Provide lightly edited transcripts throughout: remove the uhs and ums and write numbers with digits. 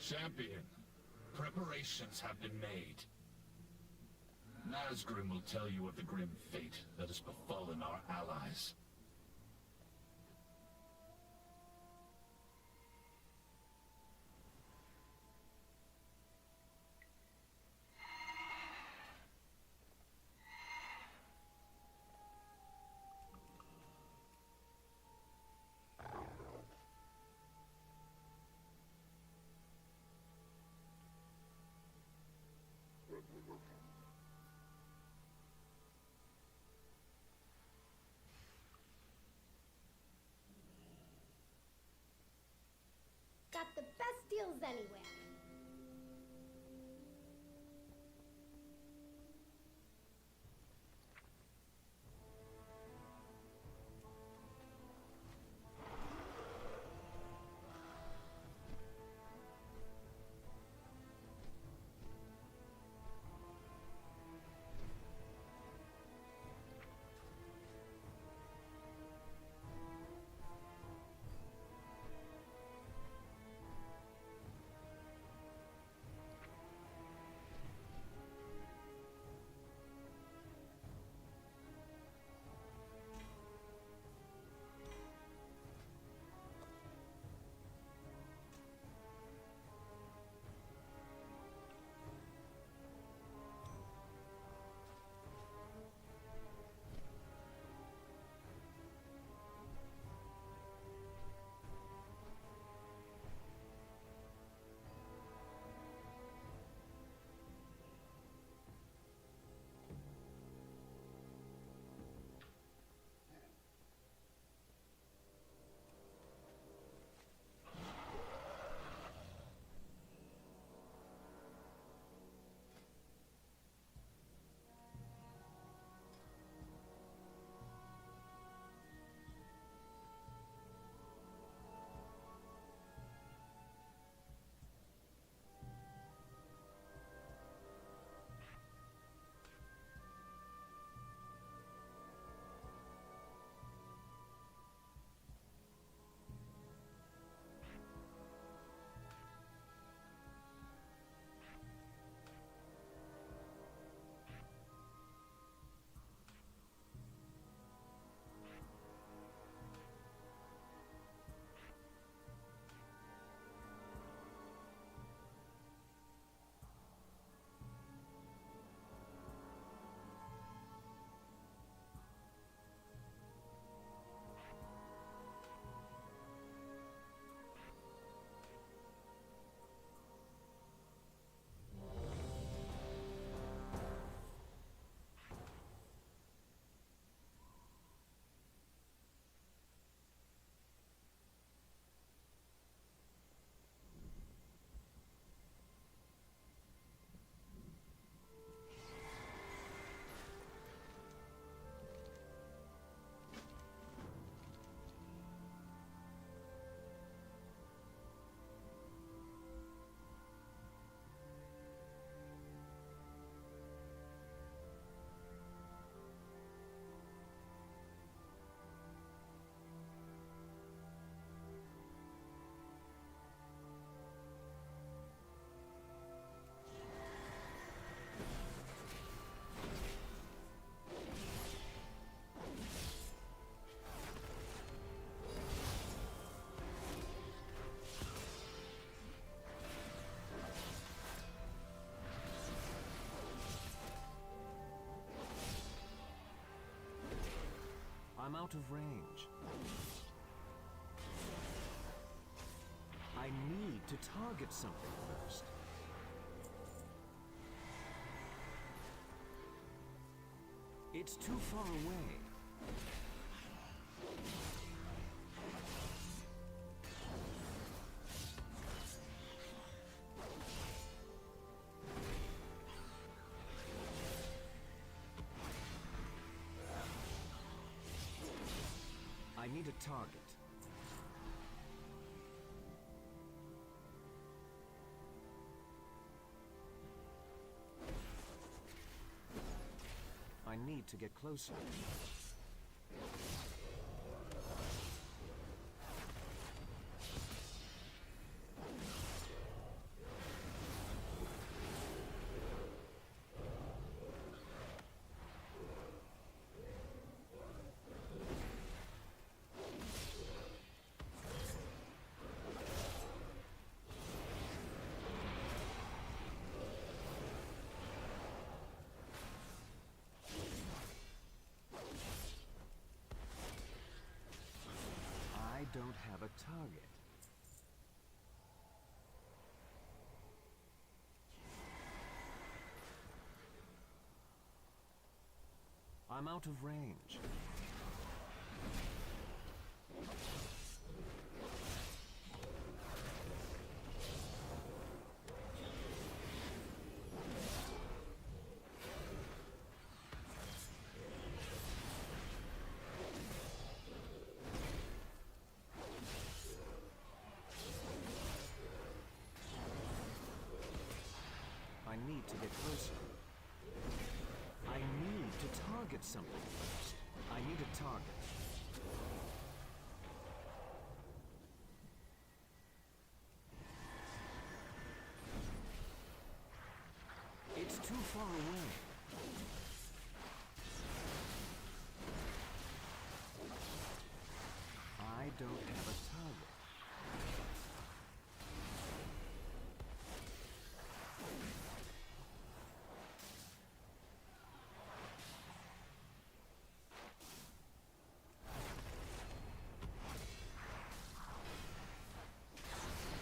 Champion, preparations have been made. Nazgrim will tell you of the grim fate that has befallen our allies. Got the best deals anywhere. I'm out of range. I need to target something first. It's too far away. I need a target. I need to get closer. I'm out of range. I need to get closer. I need to target something first. I need a target. It's too far away. I don't have a target.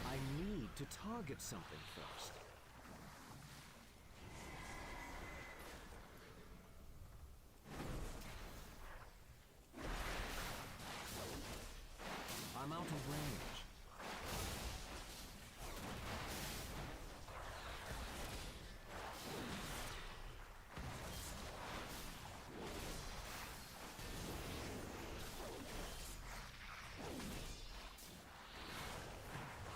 I need to target something first. I'm out of range.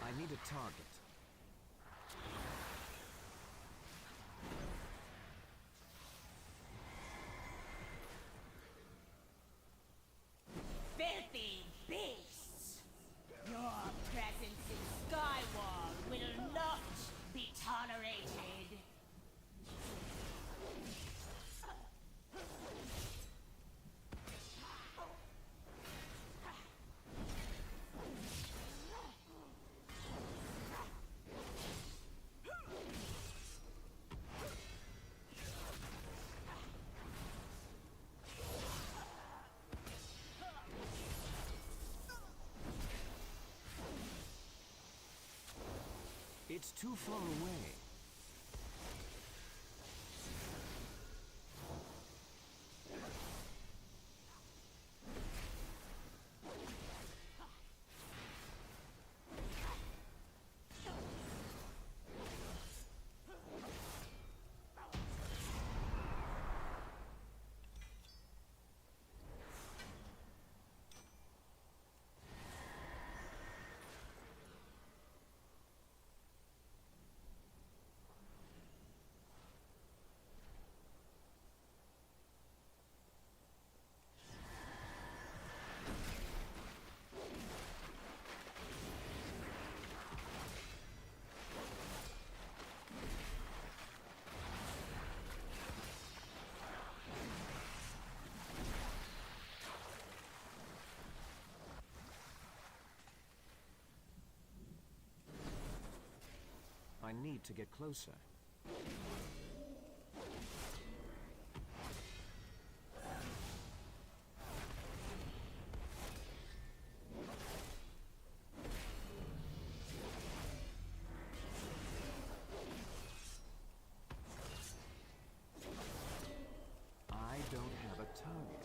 I need a target. Filthy beasts! Your presence in Skyward will not be tolerated. It's too far away. I need to get closer. I don't have a target.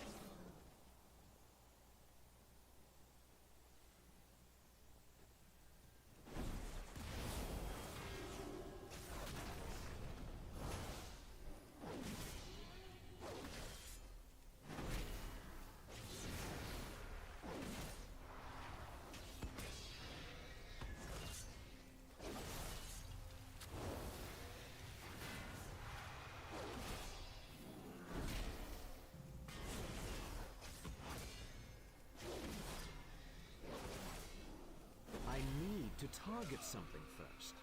I need to target something first.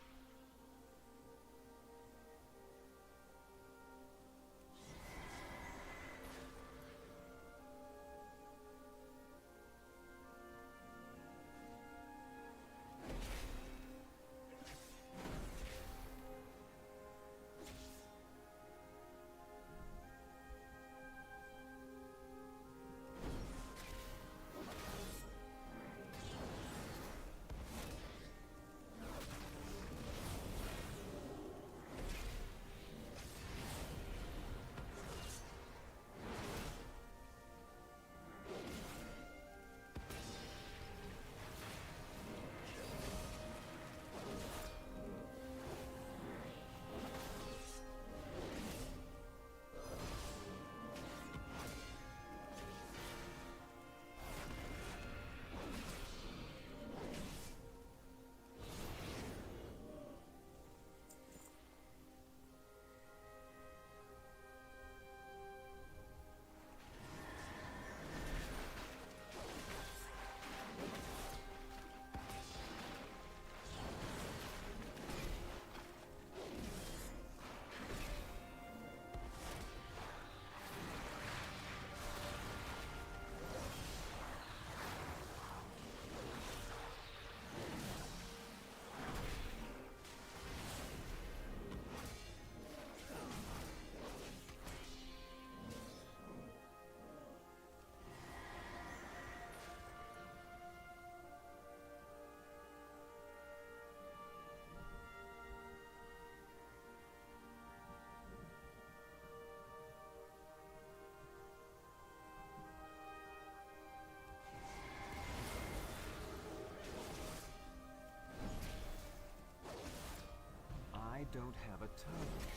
don't have a target.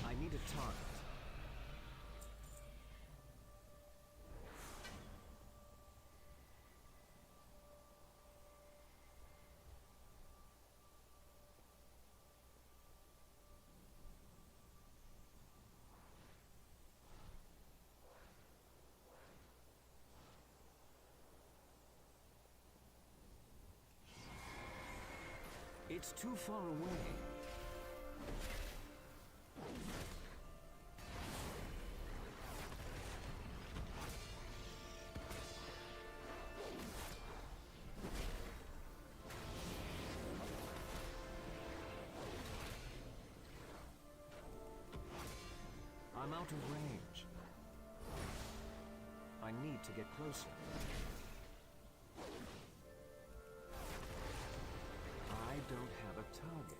I need a target. It's too far away. I'm out of range. I need to get closer. I don't have a target.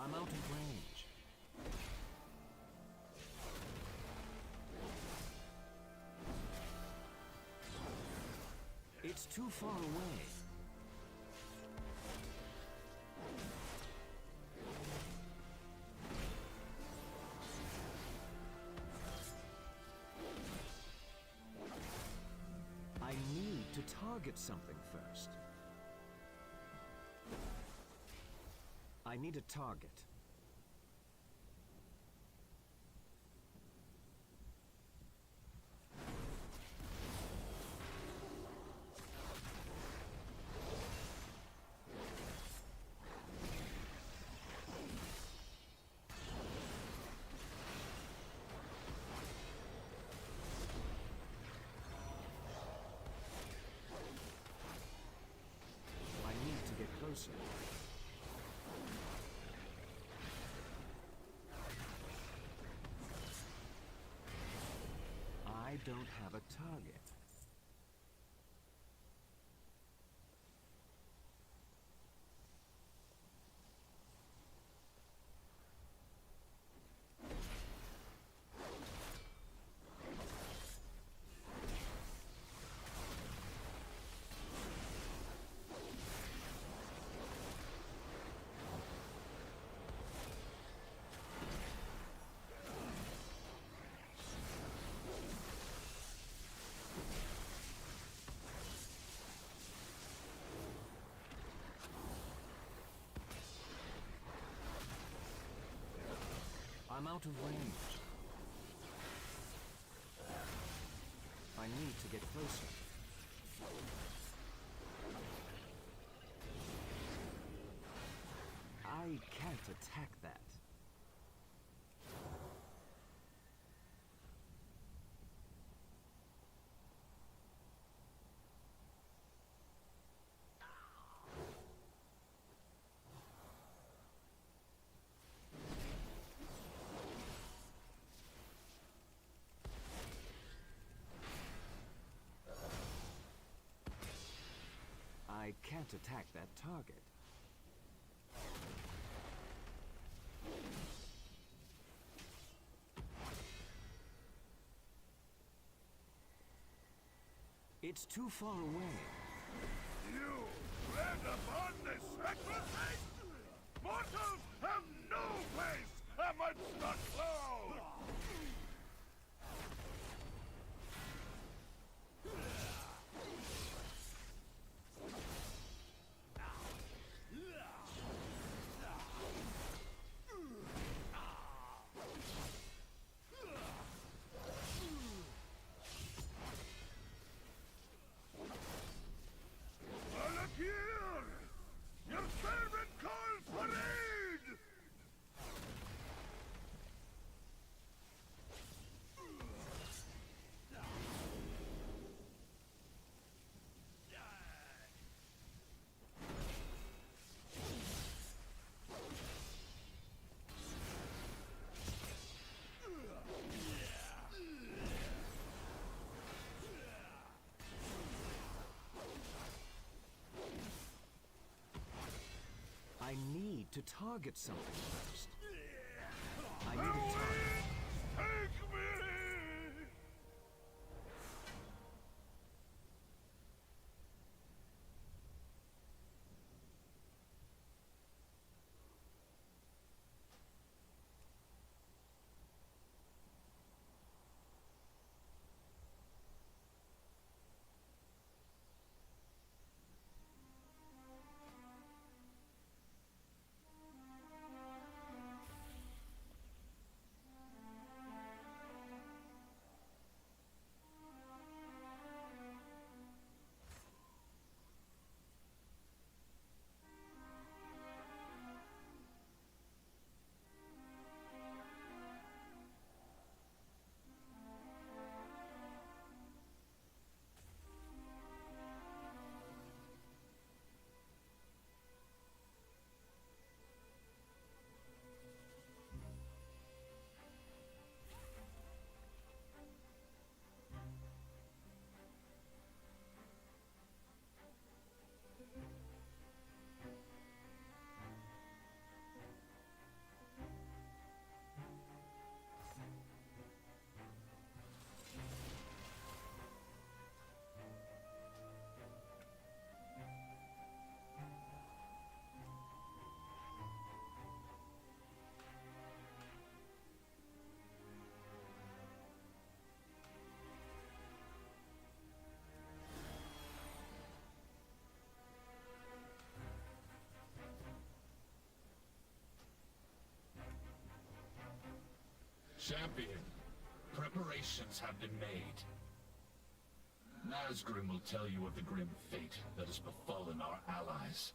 I'm out of range. It's too far away. I need to target something first. I need a target. I need to get closer. I don't have a target. I'm out of range. I need to get closer. I can't attack that. I can't attack that target. It's too far away. You tread upon the sacrifice? Mortals have no to target something first. I need a target. Champion, preparations have been made. Nazgrim will tell you of the grim fate that has befallen our allies.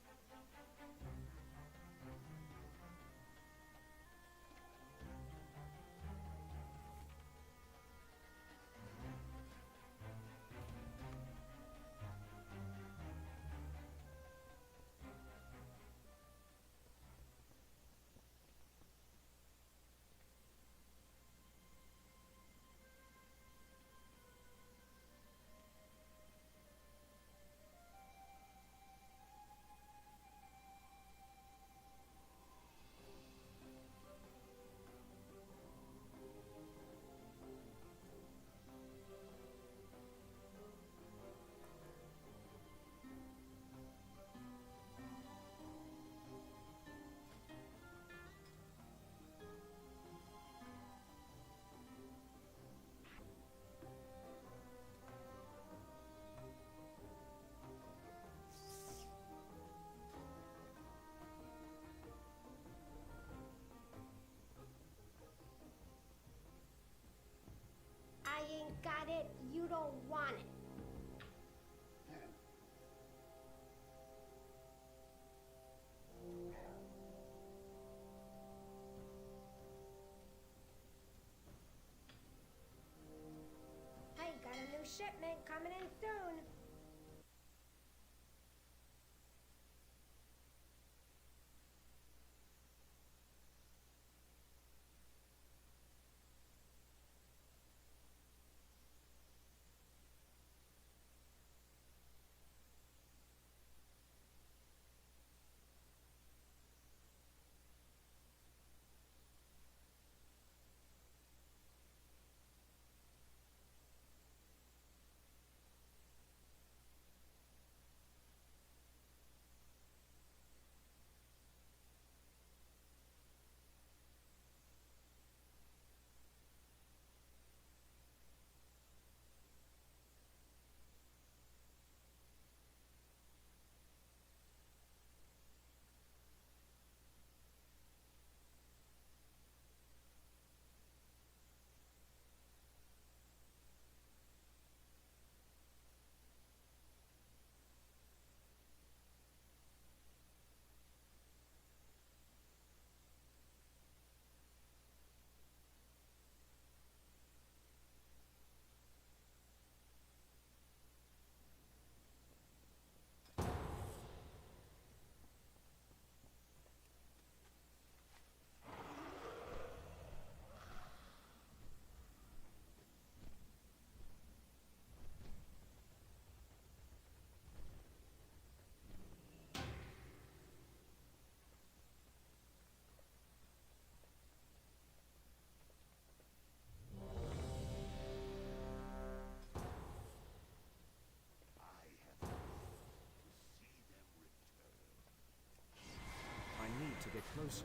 to get closer.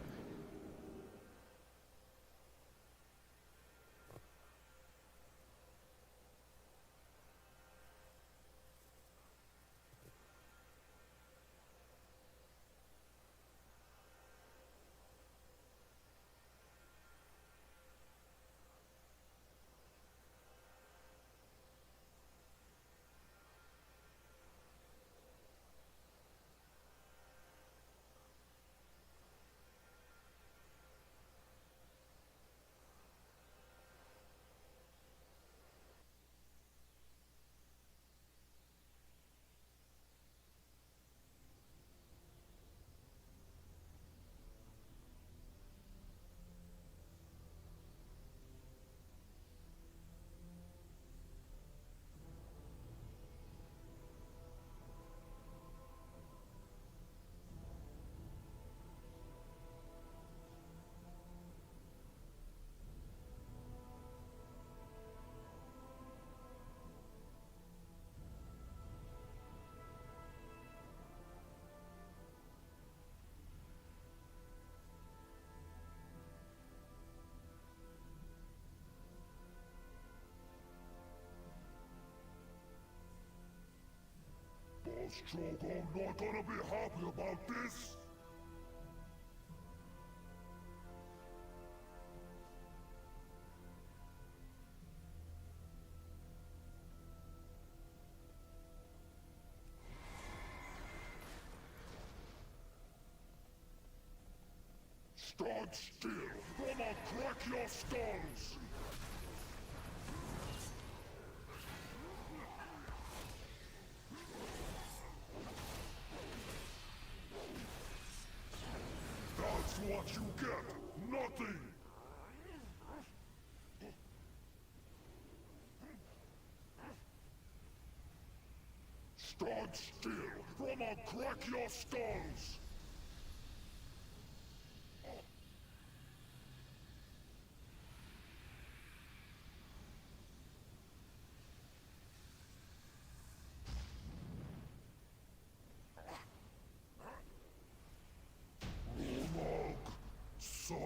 Boss Drogon not gonna be happy about this! Stand still, or I'll crack your skulls! That's what you get! Nothing! Stand still, or I'll crack your skulls! Romog, sorry.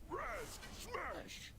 Raz, smash!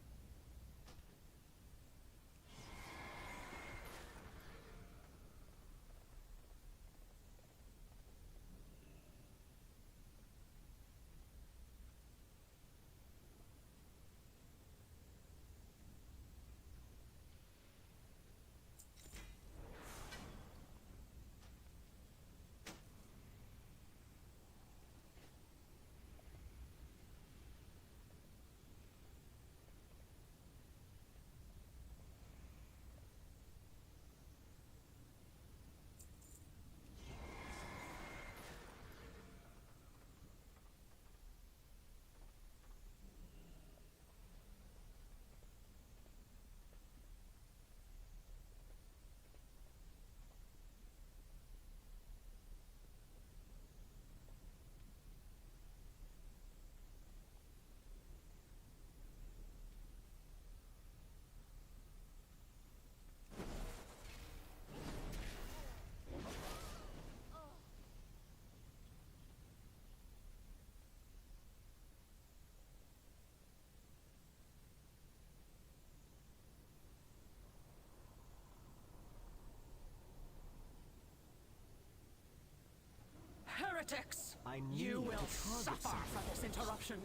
Heretics! I need You to will target suffer something for this first. interruption.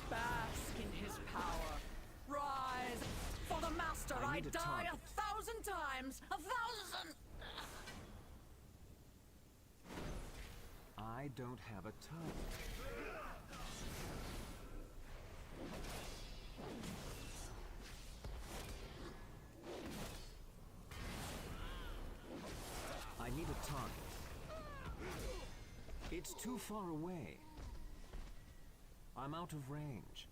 Bask in his power. Rise! For the Master, I I need a die target. 1,000 times! 1,000! I don't have a target. I need a target. It's too far away. I'm out of range.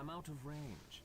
I'm out of range.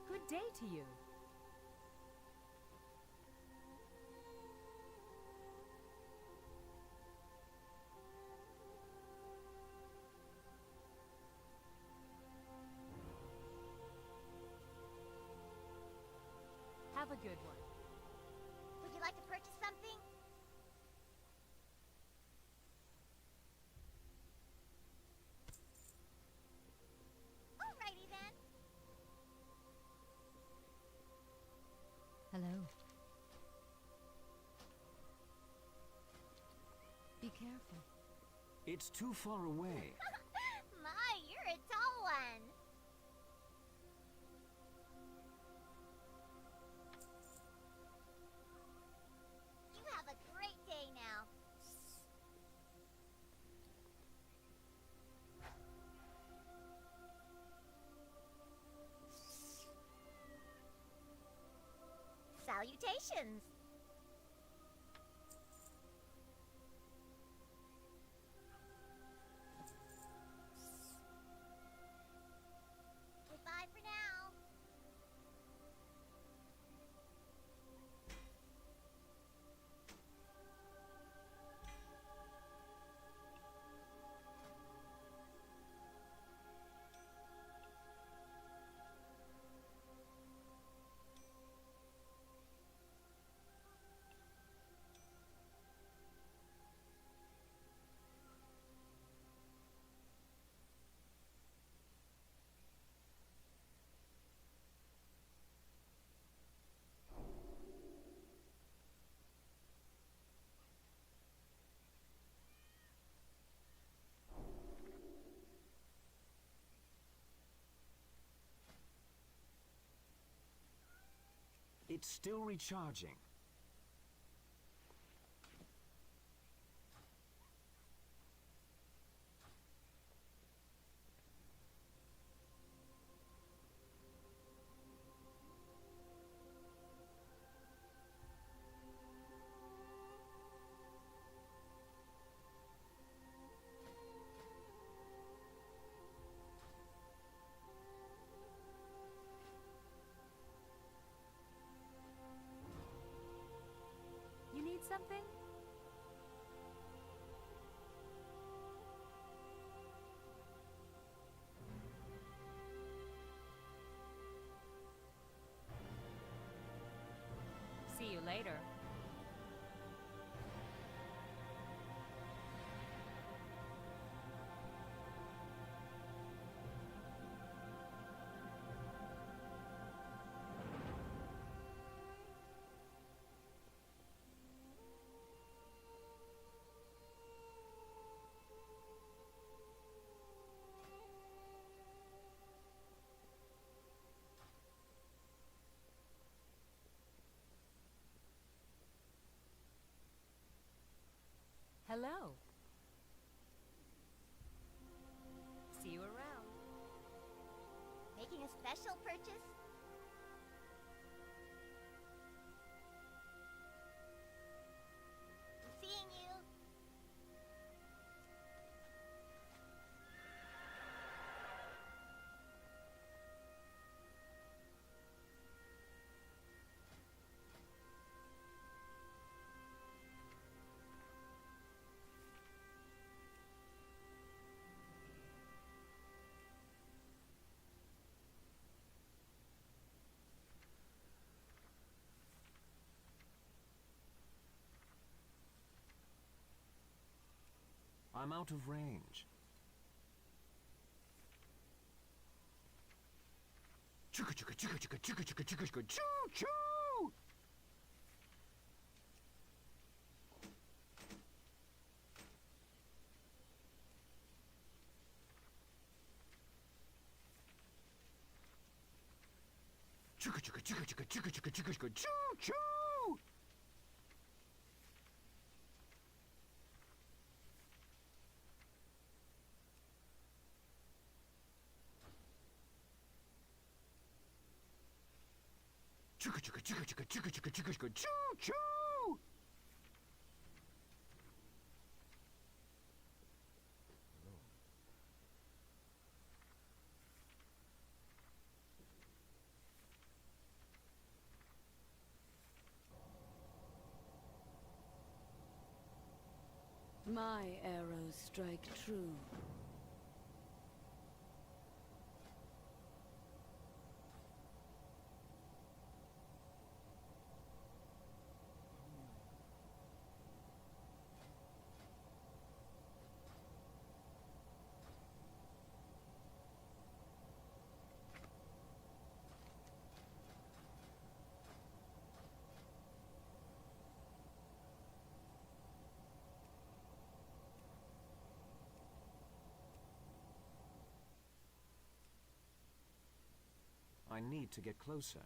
Good day to you. Have a good one. Would you like to purchase something? Alrighty then. Hello. Be careful. It's too far away. My, you're a tall one. You have a great day now. Salutations. Goodbye for now. It's still recharging. Hello. See you around. Making a special purchase? Seeing you. I'm out of range. Chugga chugga chugga chugga chugga chugga chugga chugga choo choo! Chugga chugga chugga chugga chugga chugga chugga chugga choo choo! Chugga chugga chugga chugga chugga chugga chugga chugga choo choo! My arrows strike true. I need to get closer.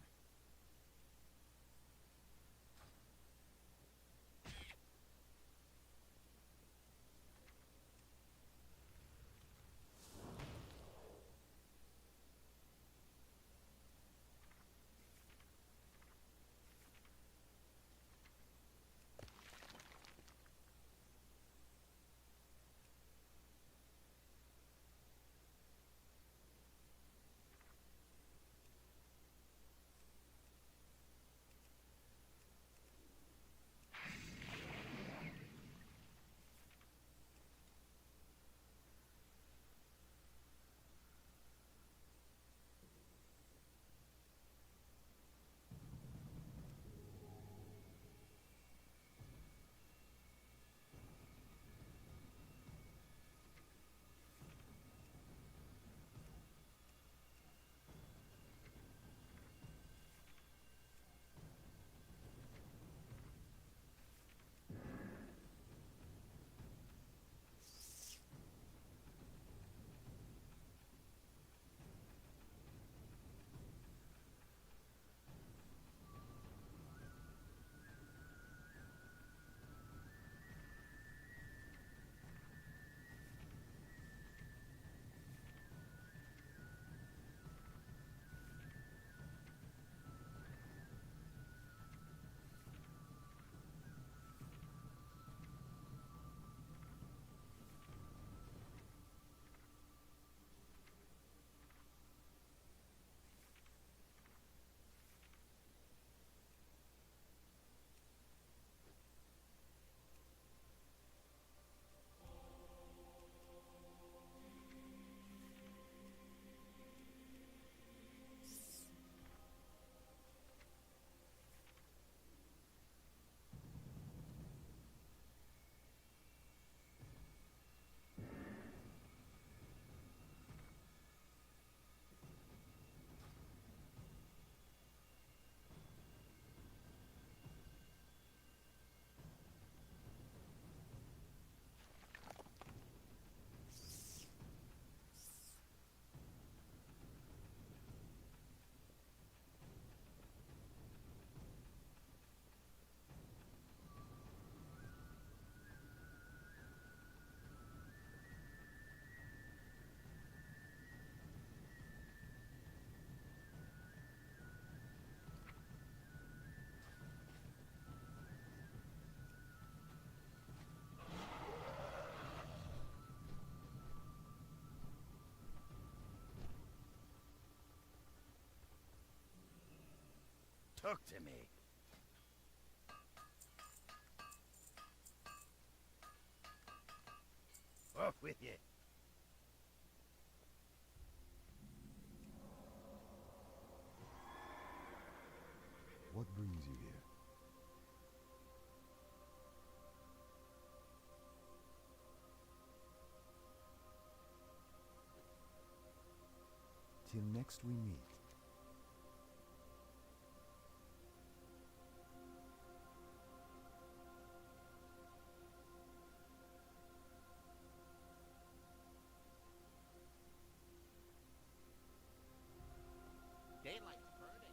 Talk to me. Off with you. What brings you here? Till next we meet. Daylight's burning.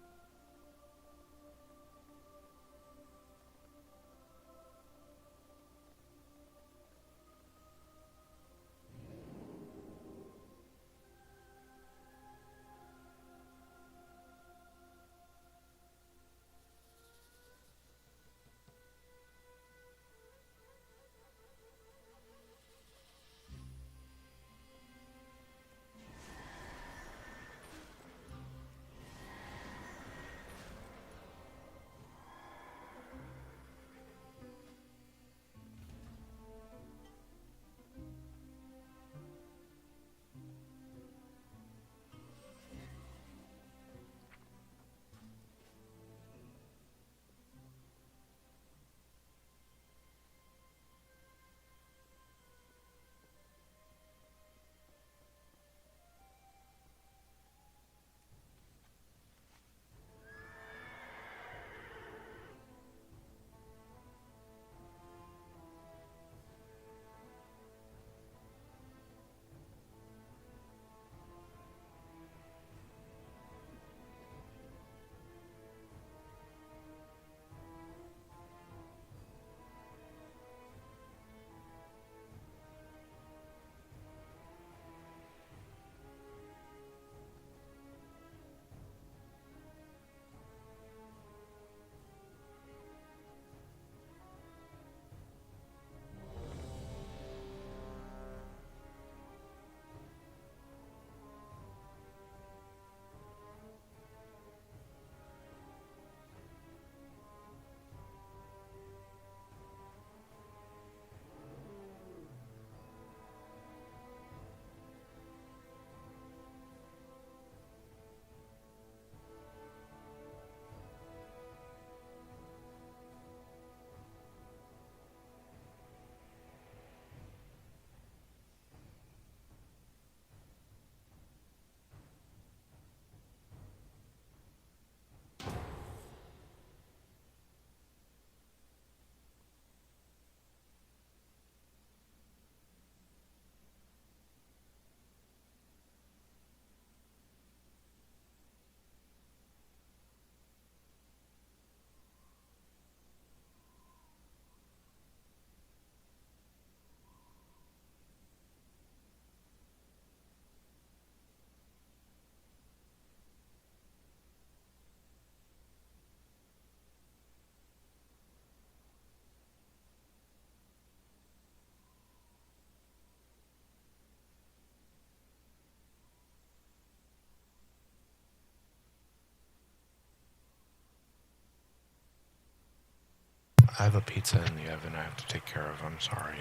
I have a pizza in the oven I have to take care of. I'm sorry.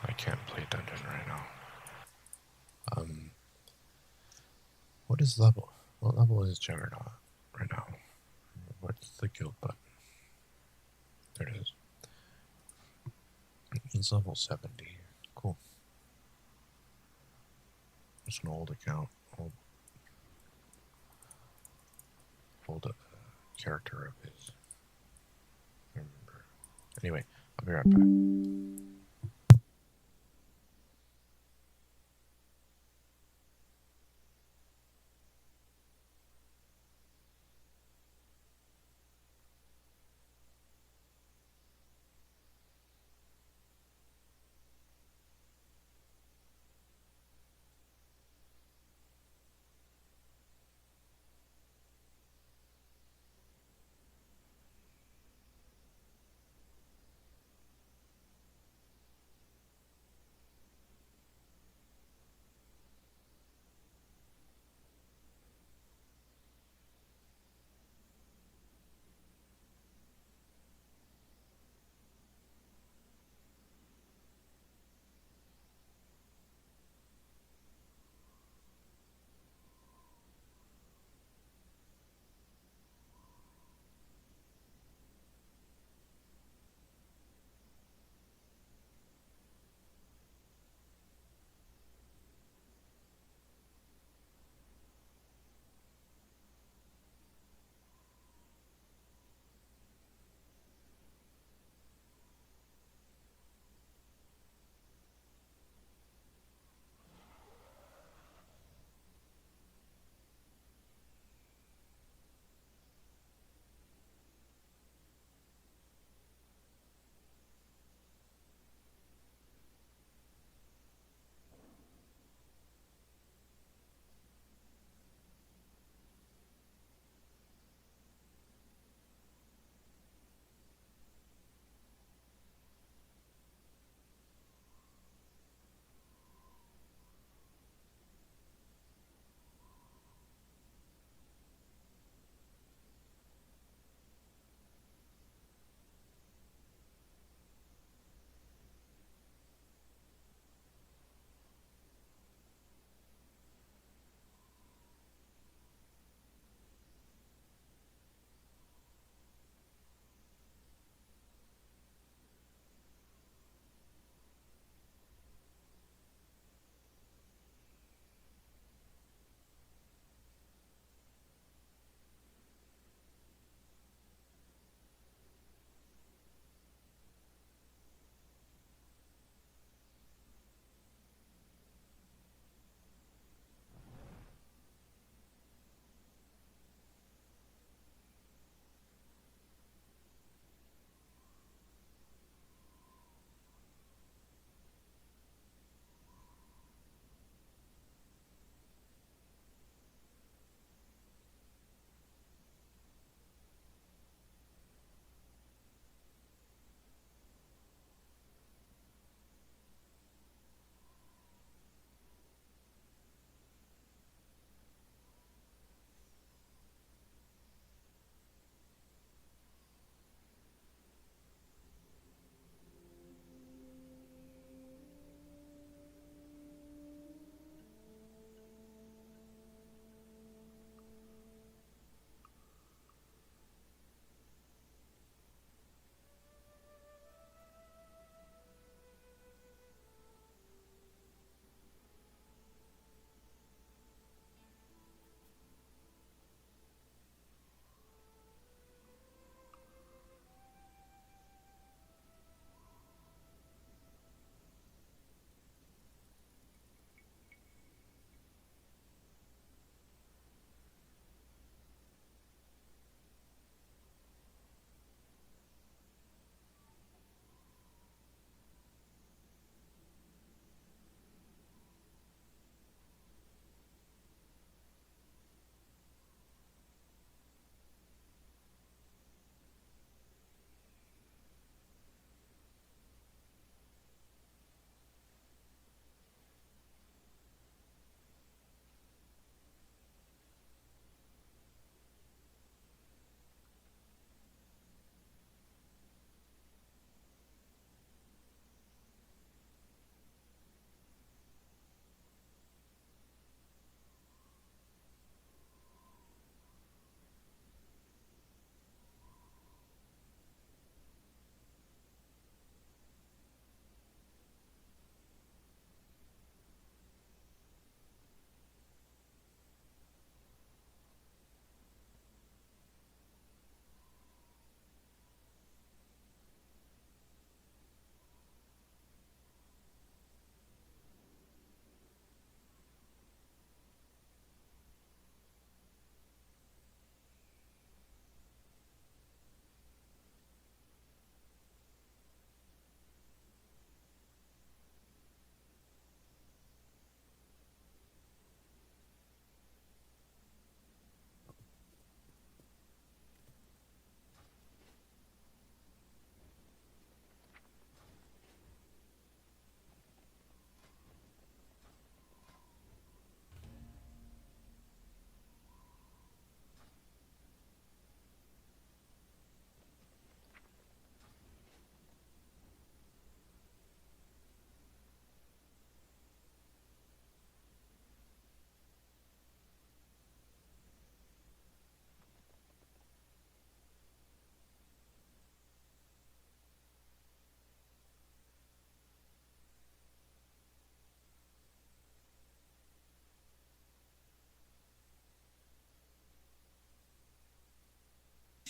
I can't play dungeon right now. What is level? What level is Juggernaut right now? What's the guild button? There it is. He's level 70. Cool. It's an old account. Old character of his. I remember. Anyway, I'll be right back.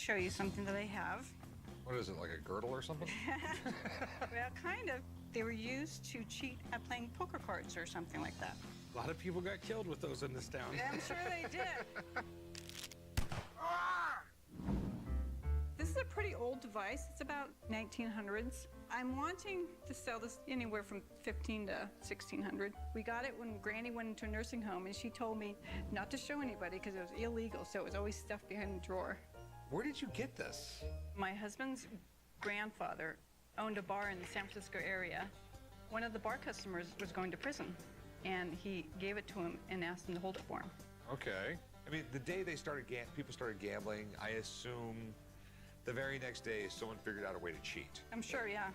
show you something that I have. What is it, like a girdle or something? Well, kind of. They were used to cheat at playing poker cards or something like that. A lot of people got killed with those in this town. I'm sure they did. This is a pretty old device. It's about 1900s. I'm wanting to sell this anywhere from $1,500 to $1,600. We got it when Granny went into a nursing home, and she told me not to show anybody because it was illegal, so it was always stuffed behind the drawer. Where did you get this? My husband's grandfather owned a bar in the San Francisco area. One of the bar customers was going to prison, and he gave it to him and asked him to hold it for him. Okay. I mean, the day they started, people started gambling, I assume the very next day someone figured out a way to cheat. I'm sure, yeah.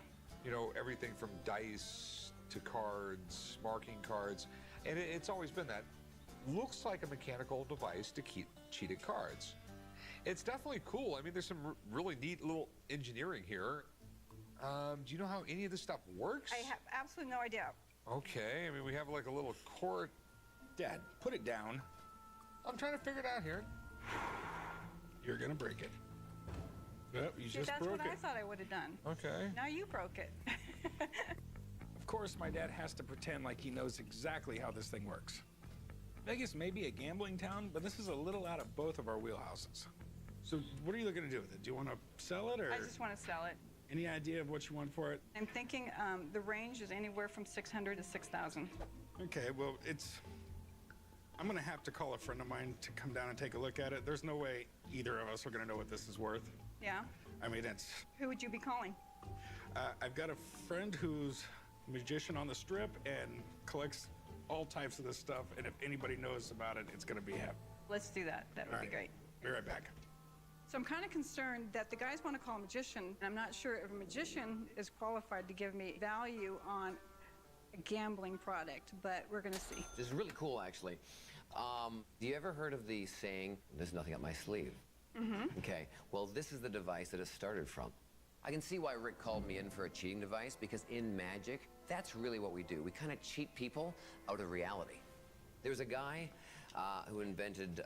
You know, everything from dice to cards, marking cards, and it's always been that. Looks like a mechanical device to keep cheated cards. It's definitely cool. I mean, there's some really neat little engineering here. Do you know how any of this stuff works? I have absolutely no idea. Okay, I mean, we have like a little cord. Dad, put it down. I'm trying to figure it out here. You're gonna break it. Yep, you See, just that's broke what it. I thought I would have done. Okay. Now you broke it. Of course, my dad has to pretend like he knows exactly how this thing works. Vegas may be a gambling town, but this is a little out of both of our wheelhouses. So what are you looking to do with it? Do you want to sell it, or I just want to sell it. any idea of what you want for it? I'm thinking the range is anywhere from $600 to $6,000. Okay, well, I'm gonna have to call a friend of mine to come down and take a look at it. There's no way either of us are gonna know what this is worth. Yeah? I mean, Who would you be calling? I've got a friend who's a magician on the strip and collects all types of this stuff, and if anybody knows about it, it's gonna be him. Let's do that. That would All be right. great. Be right back. So I'm kind of concerned that the guys want to call a magician, and I'm not sure if a magician is qualified to give me value on a gambling product, but we're going to see. This is really cool, actually. Do you ever heard of the saying, "There's nothing up my sleeve"? Mm-hmm. Okay, well, this is the device that it started from. I can see why Rick called me in for a cheating device, because in magic, that's really what we do. We kind of cheat people out of reality. There was a guy who invented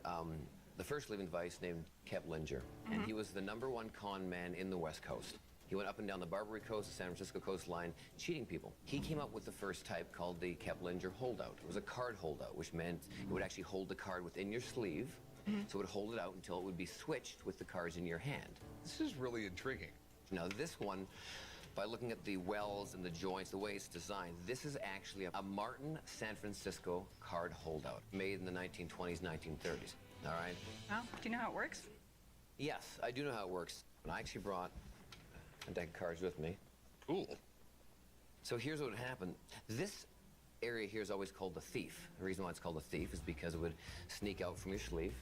the first living device named Keplinger, and he was the #1 con man in the West Coast. He went up and down the Barbary Coast, the San Francisco coastline, cheating people. He came up with the first type called the Keplinger holdout. It was a card holdout, which meant it would actually hold the card within your sleeve, so it would hold it out until it would be switched with the cards in your hand. This is really intriguing. Now this one, by looking at the wells and the joints, the way it's designed, this is actually a Martin San Francisco card holdout, made in the 1920s, 1930s, all right? Well, do you know how it works? Yes, I do know how it works. And I actually brought a deck of cards with me. Cool. So here's what happened. This area here is always called the thief. The reason why it's called the thief is because it would sneak out from your sleeve,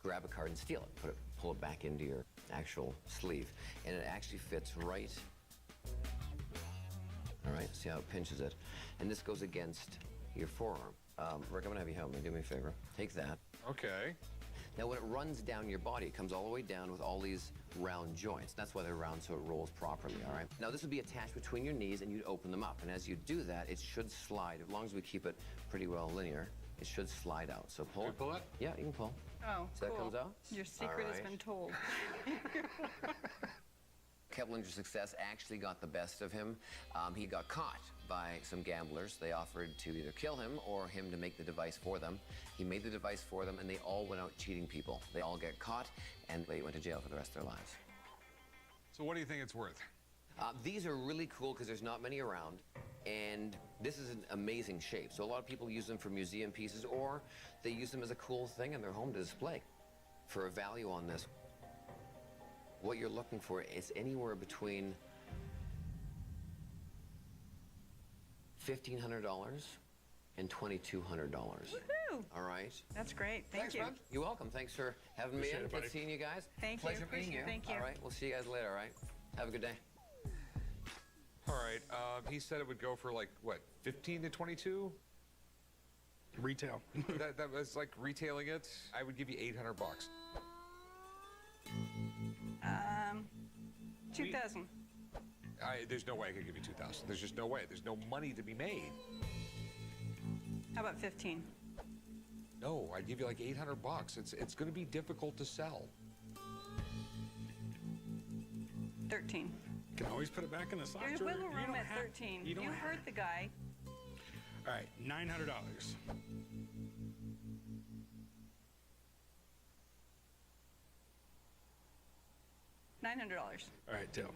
grab a card and steal it, pull it back into your actual sleeve. And it actually fits right. All right, see how it pinches it. And this goes against your forearm. Rick, I'm gonna have you help me. Do me a favor. Take that. Okay. Now, when it runs down your body, it comes all the way down with all these round joints. That's why they're round, so it rolls properly, all right? Now, this would be attached between your knees, and you'd open them up. And as you do that, it should slide. As long as we keep it pretty well linear, it should slide out. So pull Can it. I pull it? Yeah, you can pull. Oh, So cool. that comes out? Your secret has right. been told. Keplinger's success actually got the best of him. He got caught by some gamblers. They offered to either kill him or him to make the device for them. He made the device for them, and they all went out cheating people. They all get caught, and they went to jail for the rest of their lives. So what do you think it's worth? These are really cool because there's not many around, and this is an amazing shape. So a lot of people use them for museum pieces, or they use them as a cool thing in their home to display. For a value on this, what you're looking for is anywhere between $1,500 and $2,200. Woohoo! All right. That's great. Thank Thanks, you. man. You're welcome. Thanks for having me Appreciate in. it, buddy. Good seeing you guys. Thank you. Pleasure meeting you. Thank you. All right. We'll see you guys later. All right. Have a good day. All right. He said it would go for like, what, 15 to 22? Retail. that was like retailing it. I would give you $800. 2,000. There's no way I could give you 2,000. There's just no way. There's no money to be made. How about 15? No, I'd give you like $800. It's going to be difficult to sell. 13. Can always put it back in the slot There's drawer. wiggle You room don't at have- 13. You don't You have- heard the guy. All right, $900. $900. All right, Till.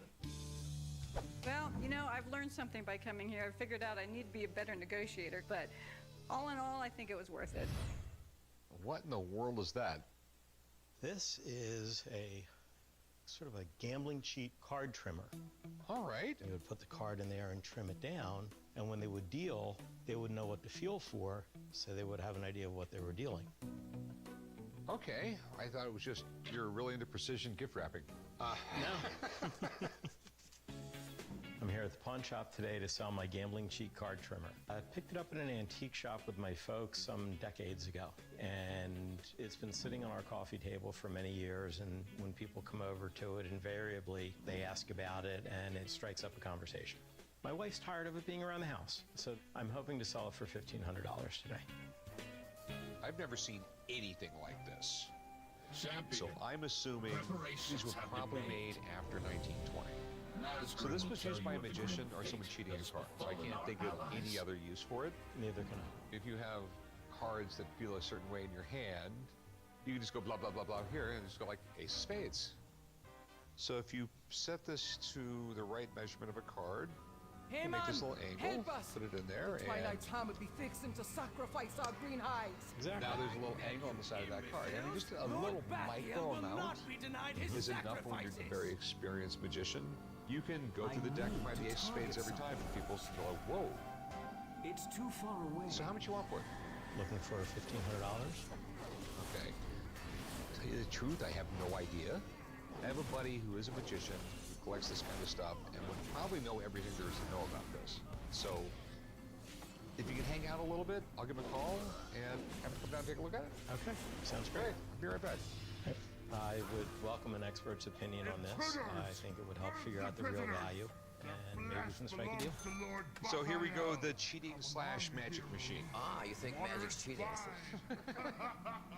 Well, you know, I've learned something by coming here. I figured out I need to be a better negotiator, but all in all, I think it was worth it. What in the world is that? This is a sort of a gambling cheat card trimmer. All right. They would put the card in there and trim it down, and when they would deal, they would know what to feel for, so they would have an idea of what they were dealing. Okay, I thought it was just you're really into precision gift wrapping. No. I'm here at the pawn shop today to sell my gambling cheat card trimmer. I picked it up in an antique shop with my folks some decades ago, and it's been sitting on our coffee table for many years, and when people come over to it, invariably they ask about it and it strikes up a conversation. My wife's tired of it being around the house, so I'm hoping to sell it for $1,500 today. I've never seen anything like this. Champion. So I'm assuming these were probably made after 1920. So this was used by a magician or someone cheating a card. So I can't think of any other use for it. Neither can I. If you have cards that feel a certain way in your hand, you can just go blah, blah, blah, blah here and just go like ace of spades. So if you set this to the right measurement of a card, Hey, you make man. this little Head angle, bust. put it in there, Twilight and time would be fixing to sacrifice our green hides. Exactly. now there's a little angle on the side of that card. And just a little micro amount is enough when you're a very experienced magician. You can go through the deck and find the ace of spades every time, and people go like, whoa. It's too far away. So how much you want for it? Looking for $1,500. Okay. To tell you the truth, I have no idea. I have a buddy who is a magician, who collects this kind of stuff, and would probably know everything there is to know about this. So, if you can hang out a little bit, I'll give him a call and have him come down and take a look at it. Okay, sounds Great. great. I'll be right back. I would welcome an expert's opinion on this. I think it would help figure out the real value, and maybe we can strike a deal. So here we go, the cheating / magic machine. Ah, you think magic's cheating? I see.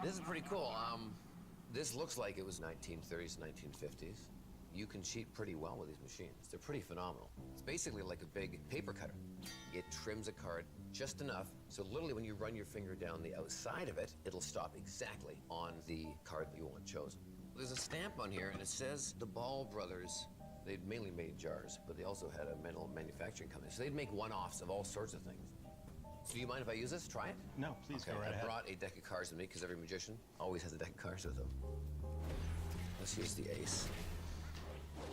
This is pretty cool. This looks like it was 1930s, 1950s. You can cheat pretty well with these machines. They're pretty phenomenal. It's basically like a big paper cutter. It trims a card just enough, so literally when you run your finger down the outside of it, it'll stop exactly on the card that you want chosen. There's a stamp on here, and it says the Ball Brothers. They mainly made jars, but they also had a metal manufacturing company. So they'd make one-offs of all sorts of things. So do you mind if I use this? Try it? No, please Okay, go right I ahead. brought a deck of cards with me because every magician always has a deck of cards with them. Let's use the ace.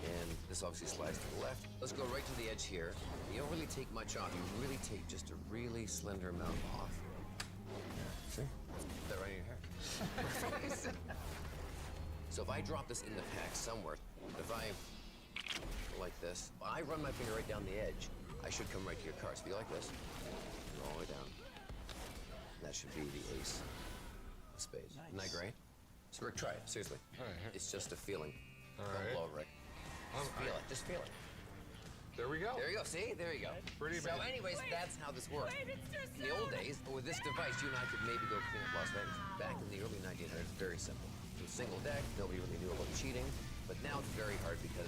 And this obviously slides to the left. Let's go right to the edge here. You don't really take much off. You really take just a really slender amount off. See? Put that right in your hair. So if I drop this in the pack somewhere, if I go like this, I run my finger right down the edge, I should come right to your cards. If you like this, all the way down. That should be the ace of spades. Nice. Isn't that great? So Rick, try it, seriously. All right. It's just a feeling. All Don't right. blow it, Rick. Just feel it, just feel it. There we go. There you go, see? There you go. Pretty So amazing. anyways, that's how this works. In the old days, with this device, you and I could maybe go clean up Las Vegas. Back in the early 1900s, very simple. It was single deck, nobody really knew about cheating. But now it's very hard because,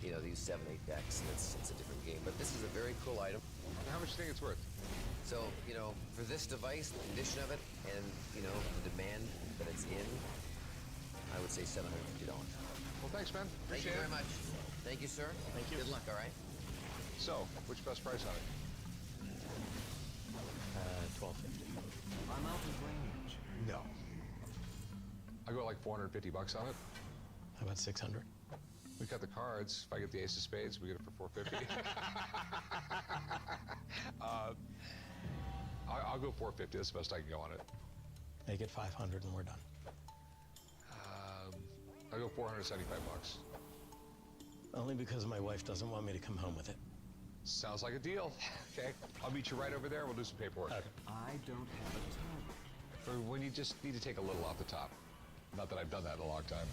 you know, they use 7, 8 decks, and it's a different game. But this is a very cool item. How much do you think it's worth? So, you know, for this device, the condition of it, and, you know, the demand that it's in, I would say $750. Well, thanks, man. Thank you Appreciate very much. Thank you, sir. Thank you. Good luck, all right? So, which best price on it? $1,250. I'm out of range. No. I go like $450 on it. How about 600? We cut the cards. If I get the ace of spades, we get it for $450. I'll go $450. That's the best I can go on it. Make it 500 and we're done. I'll go $475. Only because my wife doesn't want me to come home with it. Sounds like a deal. Okay, I'll meet you right over there. We'll do some paperwork. Okay. I don't have a target. Or when you just need to take a little off the top. Not that I've done that in a long time.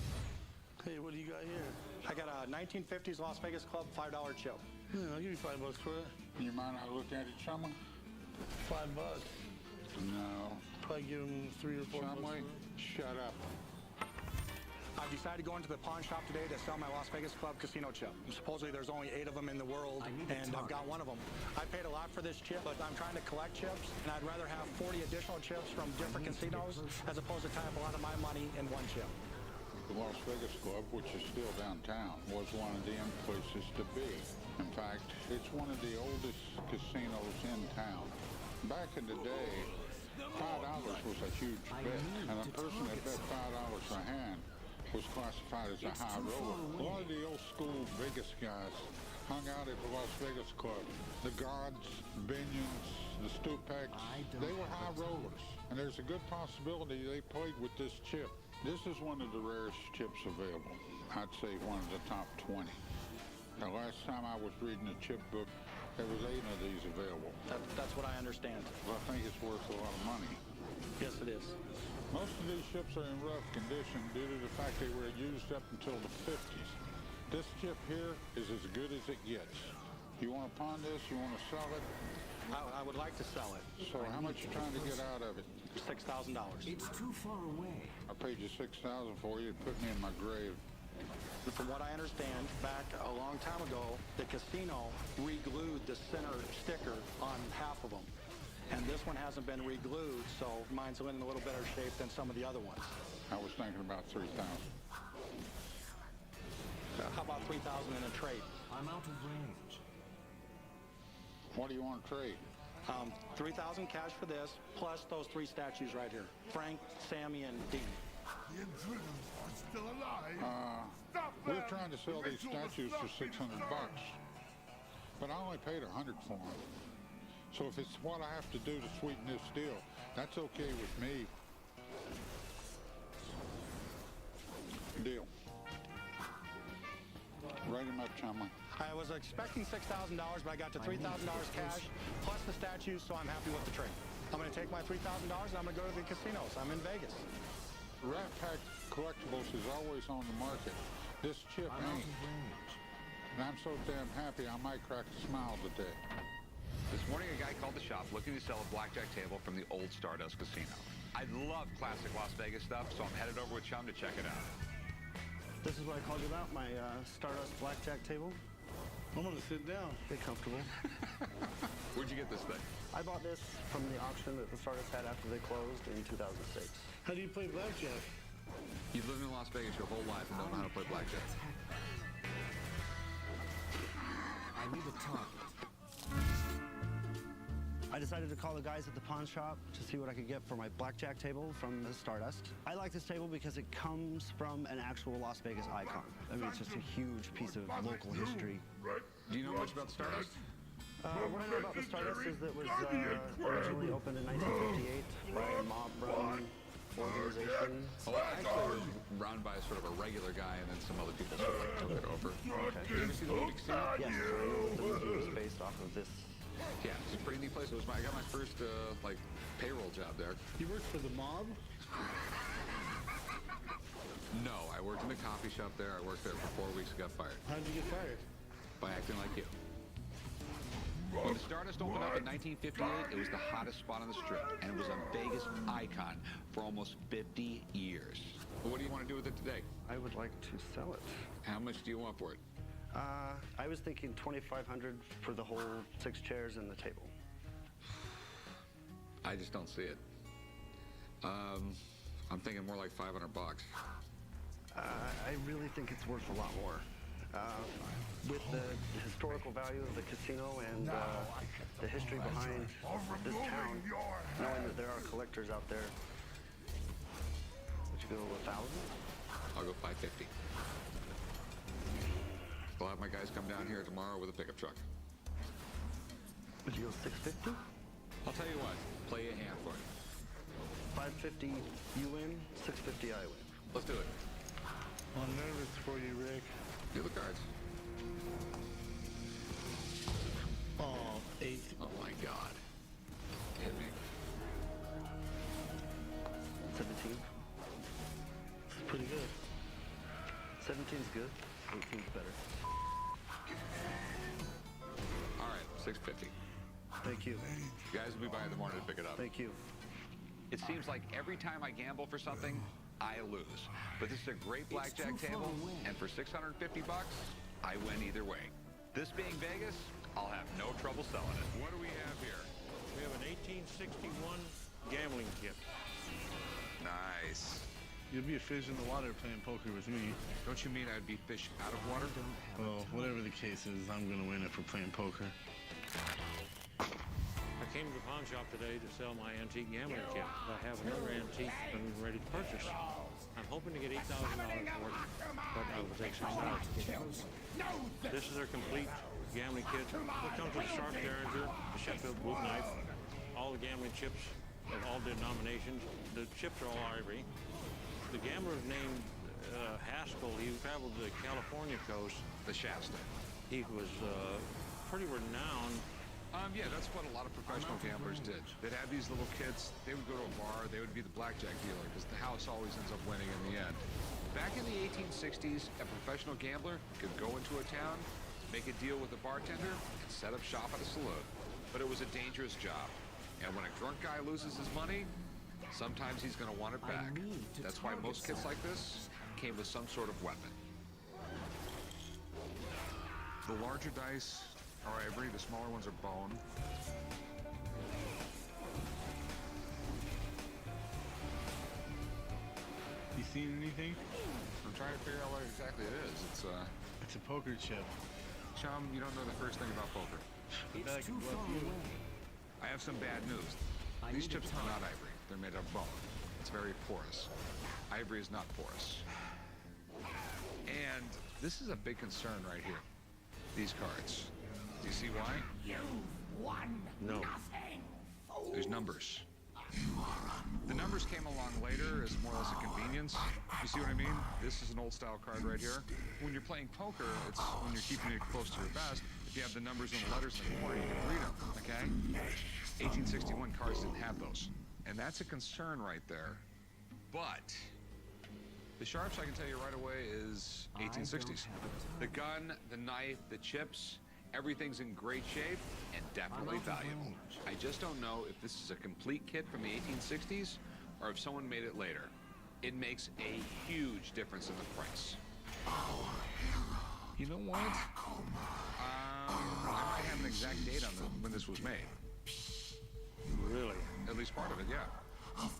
Hey, what do you got here? I got a 1950s Las Vegas Club $5 chip. Yeah, I'll give you $5 for it. You mind I look at it, Chumley? $5. No. Probably give him 3 or 4 bucks. Chumley, shut up. I've decided to go into the pawn shop today to sell my Las Vegas Club casino chip. Supposedly there's only 8 of them in the world, and I've got one of them. I paid a lot for this chip, but I'm trying to collect chips, and I'd rather have 40 additional chips from different casinos as opposed to tie up a lot of my money in one chip. The Las Vegas Club, which is still downtown, was one of the end places to be. In fact, it's one of the oldest casinos in town. Back in the day, $5 was a huge bet, and a person that bet $5 a hand was classified as a high roller. A lot of the old school Vegas guys hung out at the Las Vegas Club. The Gods, Binions, the Stupecs, they were high rollers. And there's a good possibility they played with this chip. This is one of the rarest chips available. I'd say one of the top 20. The last time I was reading the chip book, there was 8 of these available. That's what I understand. I think it's worth a lot of money. Yes, it is. Most of these ships are in rough condition due to the fact they were used up until the 50s. This chip here is as good as it gets. You want to pawn this? You want to sell it? I would like to sell it. So how much you trying to get out of it? $6,000. It's too far away. I paid you $6,000 for you to put me in my grave. From what I understand, back a long time ago, the casino re-glued the center sticker on half of them. And this one hasn't been re-glued, so mine's in a little better shape than some of the other ones. I was thinking about $3,000. How about $3,000 in a trade? I'm out of range. What do you want to trade? $3,000 cash for this, plus those 3 statues right here. Frank, Sammy, and Dean. The intruders are still alive. We're trying to sell these statues for $600, but I only paid $100 for them. So if it's what I have to do to sweeten this deal, that's okay with me. Deal. Write him up, Chumley. I was expecting $6,000, but I got to $3,000 cash, plus the statues, so I'm happy with the trade. I'm going to take my $3,000 and I'm going to go to the casinos. I'm in Vegas. Rat Pack Collectibles is always on the market. This chip ain't. And I'm so damn happy I might crack a smile today. This morning, a guy called the shop looking to sell a blackjack table from the old Stardust Casino. I love classic Las Vegas stuff, so I'm headed over with Chum to check it out. This is what I called you about, my Stardust blackjack table. I'm going to sit down. Get comfortable. Where'd you get this thing? I bought this from the auction that the Stardust had after they closed in 2006. How do you play blackjack? You've lived in Las Vegas your whole life and don't know how to play blackjack. I need a target. I decided to call the guys at the pawn shop to see what I could get for my blackjack table from the Stardust. I like this table because it comes from an actual Las Vegas icon. I mean, it's just a huge piece of local history. Do you know much about the Stardust? What I know about the Stardust is that it was originally opened in 1958 by a mob-run organization. Oh, actually, it was run by sort of a regular guy, and then some other people sort of like took it over. Okay. Did you ever see the movie Casino? Yes, the movie was based off of this. Yeah, it's a pretty neat place. I got my first like payroll job there. You worked for the mob? No, I worked in the coffee shop there. I worked there for 4 weeks and got fired. How did you get fired? By acting like you. When the Stardust opened up in 1958, it was the hottest spot on the strip, and it was a Vegas icon for almost 50 years. What do you want to do with it today? I would like to sell it. How much do you want for it? I was thinking $2,500 for the whole 6 chairs and the table. I just don't see it. I'm thinking more like $500. I really think it's worth a lot more. With the historical value of the casino and the history behind this town, knowing that there are collectors out there. Would you go 1,000? I'll go 550. I'll have my guys come down here tomorrow with a pickup truck. Would you go 650? I'll tell you what, play a hand for it. 550 you win, 650 I win. Let's do it. I'm nervous for you, Rick. Do the cards. Oh, 8. Oh my God. Hit me. 17. It's pretty good. 17's good, 18's better. All right, 650. Thank you. You guys will be by in the morning to pick it up. Thank you. It seems like every time I gamble for something, I lose. But this is a great blackjack table, and for $650, I win either way. This being Vegas, I'll have no trouble selling it. What do we have here? We have an 1861 gambling kit. Nice. You'll be a fish in the water playing poker with me. Don't you mean I'd be fish out of water? Well, whatever the case is, I'm gonna win it for playing poker. I came to the pawn shop today to sell my antique gambling kit. I have another antique I'm ready to purchase. I'm hoping to get $8,000 for it, but I will take $6,000. This is their complete gambling kit. It comes with a sharp derringer, a Sheffield boot knife, all the gambling chips of all denominations. The chips are all ivory. The gambler's named Haskell. He traveled to the California coast. The Shasta. He was pretty renowned. Yeah, that's what a lot of professional gamblers did. They'd have these little kids. They would go to a bar. They would be the blackjack dealer because the house always ends up winning in the end. Back in the 1860s, a professional gambler could go into a town, make a deal with a bartender, and set up shop at a saloon. But it was a dangerous job. And when a drunk guy loses his money, sometimes he's going to want it back. That's why most kits like this came with some sort of weapon. The larger dice are ivory, the smaller ones are bone. You seen anything? I'm trying to figure out what exactly it is. It's a poker chip. Chum, you don't know the first thing about poker. It's too far away. I have some bad news. These chips are not ivory. They're made of bone. It's very porous. Ivory is not porous. And this is a big concern right here. These cards. Do you see why? You won nothing. There's numbers. The numbers came along later as more or less a convenience. You see what I mean? This is an old style card right here. When you're playing poker, it's when you're keeping it close to your vest. If you have the numbers and the letters in the corner, you can read them, okay? 1861 cards didn't have those. And that's a concern right there. But the sharps, I can tell you right away, is 1860s. The gun, the knife, the chips, everything's in great shape and definitely valuable. I just don't know if this is a complete kit from the 1860s or if someone made it later. It makes a huge difference in the price. You know what? I might have an exact date on when this was made. Really? At least part of it, yeah.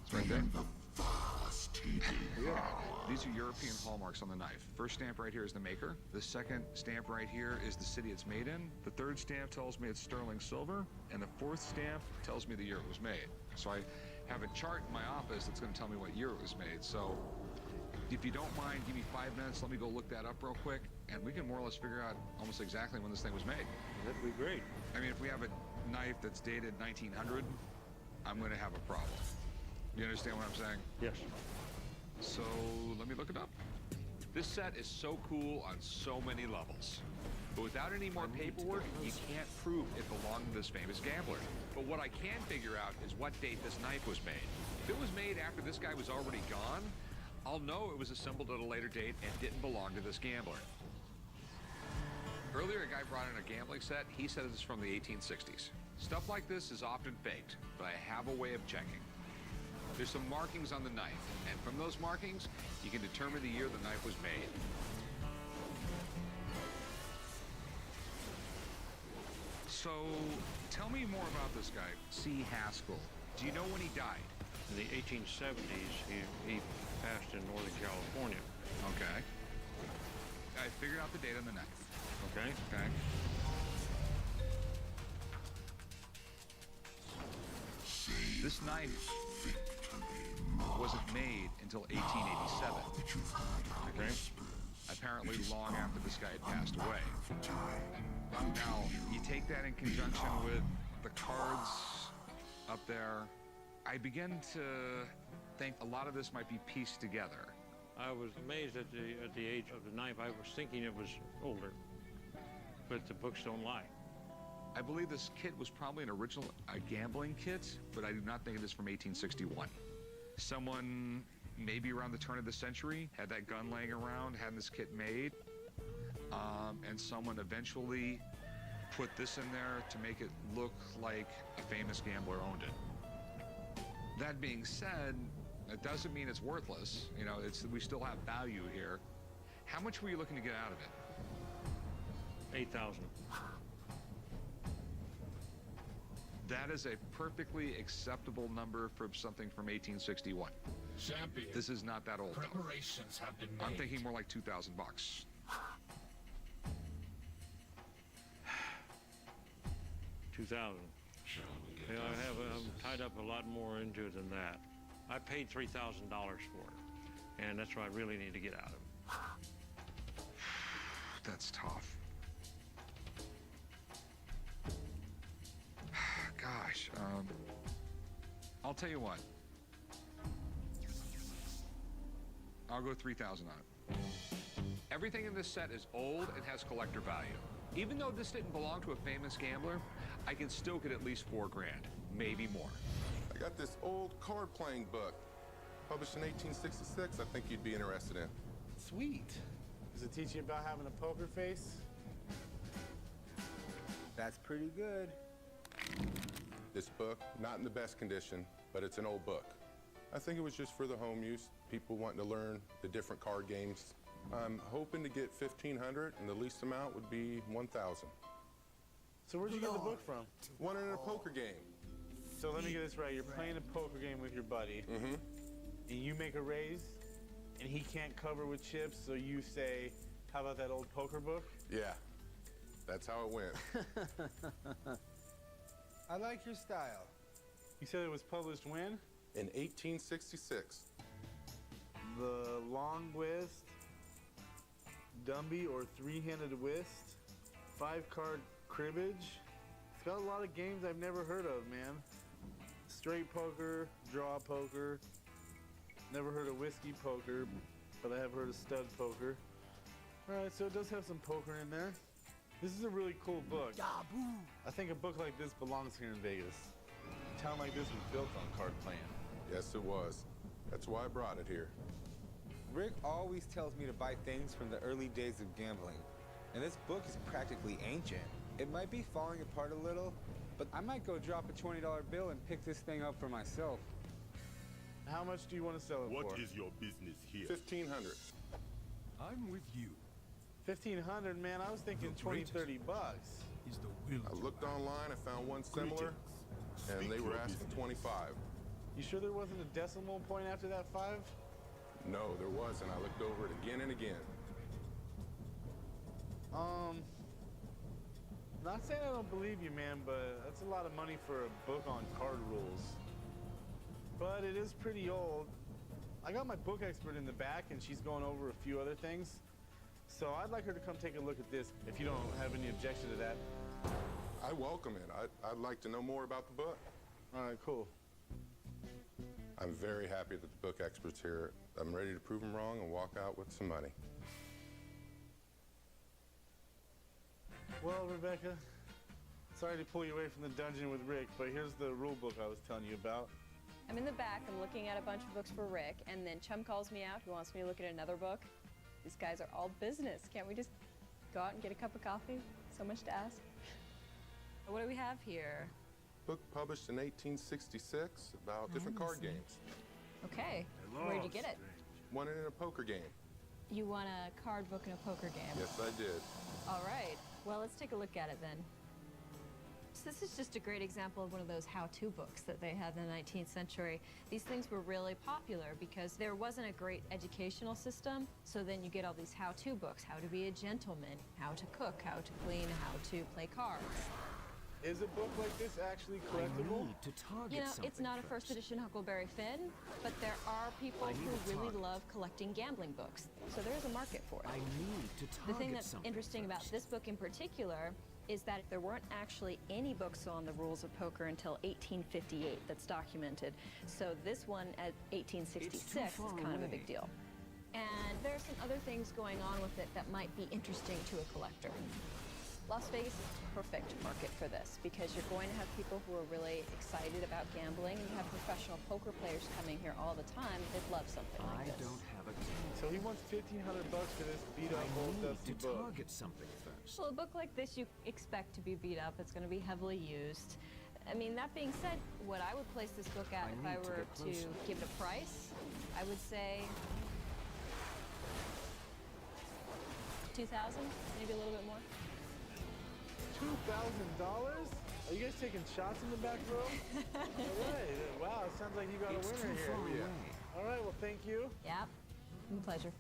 It's right there. Yeah. These are European hallmarks on the knife. First stamp right here is the maker. The second stamp right here is the city it's made in. The third stamp tells me it's sterling silver. And the fourth stamp tells me the year it was made. So I have a chart in my office that's going to tell me what year it was made. So if you don't mind, give me 5 minutes. Let me go look that up real quick. And we can more or less figure out almost exactly when this thing was made. That'd be great. I mean, if we have a knife that's dated 1900, I'm going to have a problem. You understand what I'm saying? Yes. So let me look it up. This set is so cool on so many levels. But without any more paperwork, you can't prove it belonged to this famous gambler. But what I can figure out is what date this knife was made. If it was made after this guy was already gone, I'll know it was assembled at a later date and didn't belong to this gambler. Earlier, a guy brought in a gambling set. He said it's from the 1860s. Stuff like this is often faked, but I have a way of checking. There's some markings on the knife, and from those markings, you can determine the year the knife was made. So, tell me more about this guy, C. Haskell. Do you know when he died? In the 1870s, he passed in Northern California. Okay. I figured out the date on the knife. Okay. Okay. This knife wasn't made until 1887. Okay? Apparently long after this guy had passed away. Now, you take that in conjunction with the cards up there, I begin to think a lot of this might be pieced together. I was amazed at the age of the knife. I was thinking it was older, but the books don't lie. I believe this kit was probably a gambling kit, but I do not think it is from 1861. Someone, maybe around the turn of the century, had that gun laying around, had this kit made, and someone eventually put this in there to make it look like a famous gambler owned it. That being said, It doesn't mean it's worthless. You know, we still have value here. How much were you looking to get out of it? 8,000. That is a perfectly acceptable number for something from 1861. Champion. This is not that old. Preparations have been made. I'm thinking more like 2,000 bucks. $2,000. Yeah, I'm tied up a lot more into it than that. I paid $3,000 for it, and that's what I really need to get out of it. That's tough. Gosh, I'll tell you what. I'll go 3,000 on it. Everything in this set is old and has collector value. Even though this didn't belong to a famous gambler, I can still get at least $4 grand, maybe more. I got this old card playing book, published in 1866. I think you'd be interested in. Sweet. Does it teach you about having a poker face? That's pretty good. This book, not in the best condition, but it's an old book. I think it was just for the home use, people wanting to learn the different card games. I'm hoping to get 1,500, and the least amount would be 1,000. So where'd you get the book from? Won it in a poker game. So let me get this right. You're playing a poker game with your buddy, Mm-hmm. and you make a raise, and he can't cover with chips, so you say, how about that old poker book? Yeah, that's how it went. I like your style. You said it was published when? In 1866. The long whist, Dumby or three-handed whist, 5-card cribbage. It's got a lot of games I've never heard of, man. Straight poker, draw poker. Never heard of whiskey poker, but I have heard of stud poker. All right, so it does have some poker in there. This is a really cool book. I think a book like this belongs here in Vegas. A town like this was built on card playing. Yes, it was. That's why I brought it here. Rick always tells me to buy things from the early days of gambling, and this book is practically ancient. It might be falling apart a little, but I might go drop a $20 bill and pick this thing up for myself. How much do you want to sell it for? What is your business here? 1,500. I'm with you. 1,500, man. I was thinking 20, 30 bucks. I looked online, I found one similar, and they were asking 25. You sure there wasn't a decimal point after that 5? No, there wasn't. I looked over it again and again. Not saying I don't believe you, man, but that's a lot of money for a book on card rules. But it is pretty old. I got my book expert in the back, and she's going over a few other things. So I'd like her to come take a look at this, if you don't have any objection to that. I welcome it. I'd like to know more about the book. All right, cool. I'm very happy that the book expert's here. I'm ready to prove him wrong and walk out with some money. Well, Rebecca, sorry to pull you away from the dungeon with Rick, but here's the rule book I was telling you about. I'm in the back, I'm looking at a bunch of books for Rick, and then Chum calls me out. He wants me to look at another book. These guys are all business. Can't we just go out and get a cup of coffee? So much to ask. What do we have here? Book published in 1866 about different card games. Okay, where'd you get it? Won it in a poker game. You won a card book in a poker game. Yes, I did. All right, well, let's take a look at it then. So this is just a great example of one of those how-to books that they had in the 19th century. These things were really popular because there wasn't a great educational system, so then you get all these how-to books, how to be a gentleman, how to cook, how to clean, how to play cards. Is a book like this actually collectible? You know, it's not a first edition Huckleberry Finn, but there are people who really love collecting gambling books. So there is a market for it. I need to target The thing that's something interesting about this book in particular is that there weren't actually any books on the rules of poker until 1858 that's documented. So this one at 1866 is kind of a big deal. And there are some other things going on with it that might be interesting to a collector. Las Vegas is the perfect market for this because you're going to have people who are really excited about gambling, and you have professional poker players coming here all the time that love something like this. I don't have a key. So he wants $1,500 for this beat-up old dusty book. Target something first. Well, a book like this you expect to be beat up. It's going to be heavily used. I mean, that being said, what I would place this book at if I were to give it a price I would say 2,000, maybe a little bit more. $2,000? Are you guys taking shots in the back row? All right. Wow, it sounds like you got a winner here. All right, well, thank you. Yep. My pleasure.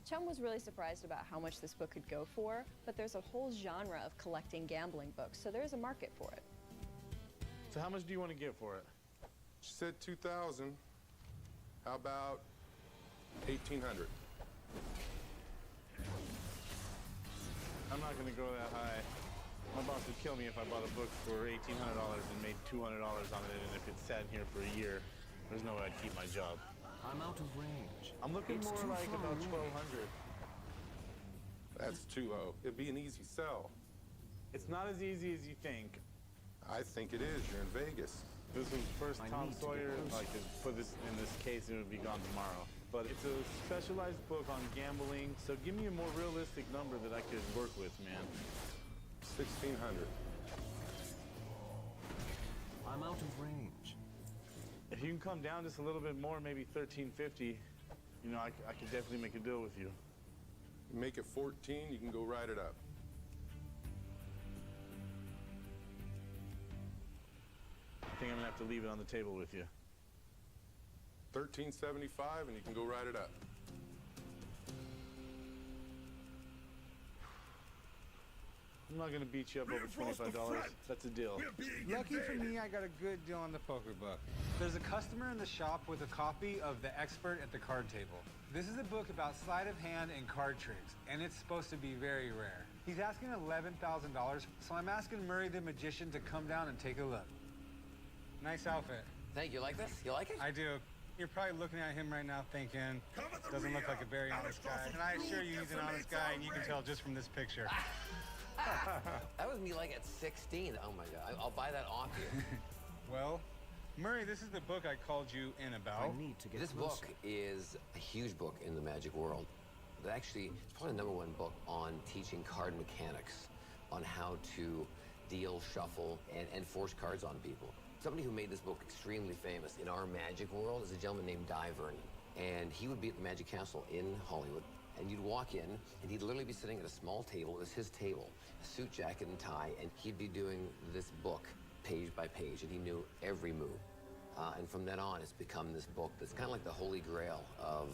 Chum was really surprised about how much this book could go for, but there's a whole genre of collecting gambling books, so there's a market for it. So how much do you want to give for it? She said 2,000. How about 1,800? I'm not going to go that high. My boss would kill me if I bought a book for $1,800 and made $200 on it, and if it sat here for a year, there's no way I'd keep my job. I'm out of range. I'm looking It's more too like far about away. 1,200. That's too low. It'd be an easy sell. It's not as easy as you think. I think it is. You're in Vegas. This was first I Tom need to get Sawyer. closer. I could put this in this case and it would be gone tomorrow. But it's a specialized book on gambling, so give me a more realistic number that I could work with, man. 1,600. I'm out of range. If you can come down just a little bit more, maybe 1,350, you know, I could definitely make a deal with you. Make it 14, you can go write it up. I think I'm gonna have to leave it on the table with you. 1375, and you can go write it up. I'm not gonna beat you up over $25. That's a deal. Lucky for me, I got a good deal on the poker book. There's a customer in the shop with a copy of The Expert at the Card Table. This is a book about sleight of hand and card tricks, and it's supposed to be very rare. He's asking $11,000, so I'm asking Murray the Magician to come down and take a look. Nice outfit. Thank you. Like this? You like it? I do. You're probably looking at him right now thinking, doesn't look like a very honest guy. And I assure you he's an honest guy, and you can tell just from this picture. That was me like at 16. Oh my God. I'll buy that off you. Well, Murray, this is the book I called you in about. I need to get This closer. book is a huge book in the magic world. It actually, it's probably the #1 book on teaching card mechanics, on how to deal, shuffle, and force cards on people. Somebody who made this book extremely famous in our magic world is a gentleman named Dai Vernon. And he would be at the Magic Castle in Hollywood. And you'd walk in, and he'd literally be sitting at a small table. It was his table, a suit, jacket, and tie, and he'd be doing this book page by page, and he knew every move. And from then on, it's become this book that's kind of like the holy grail of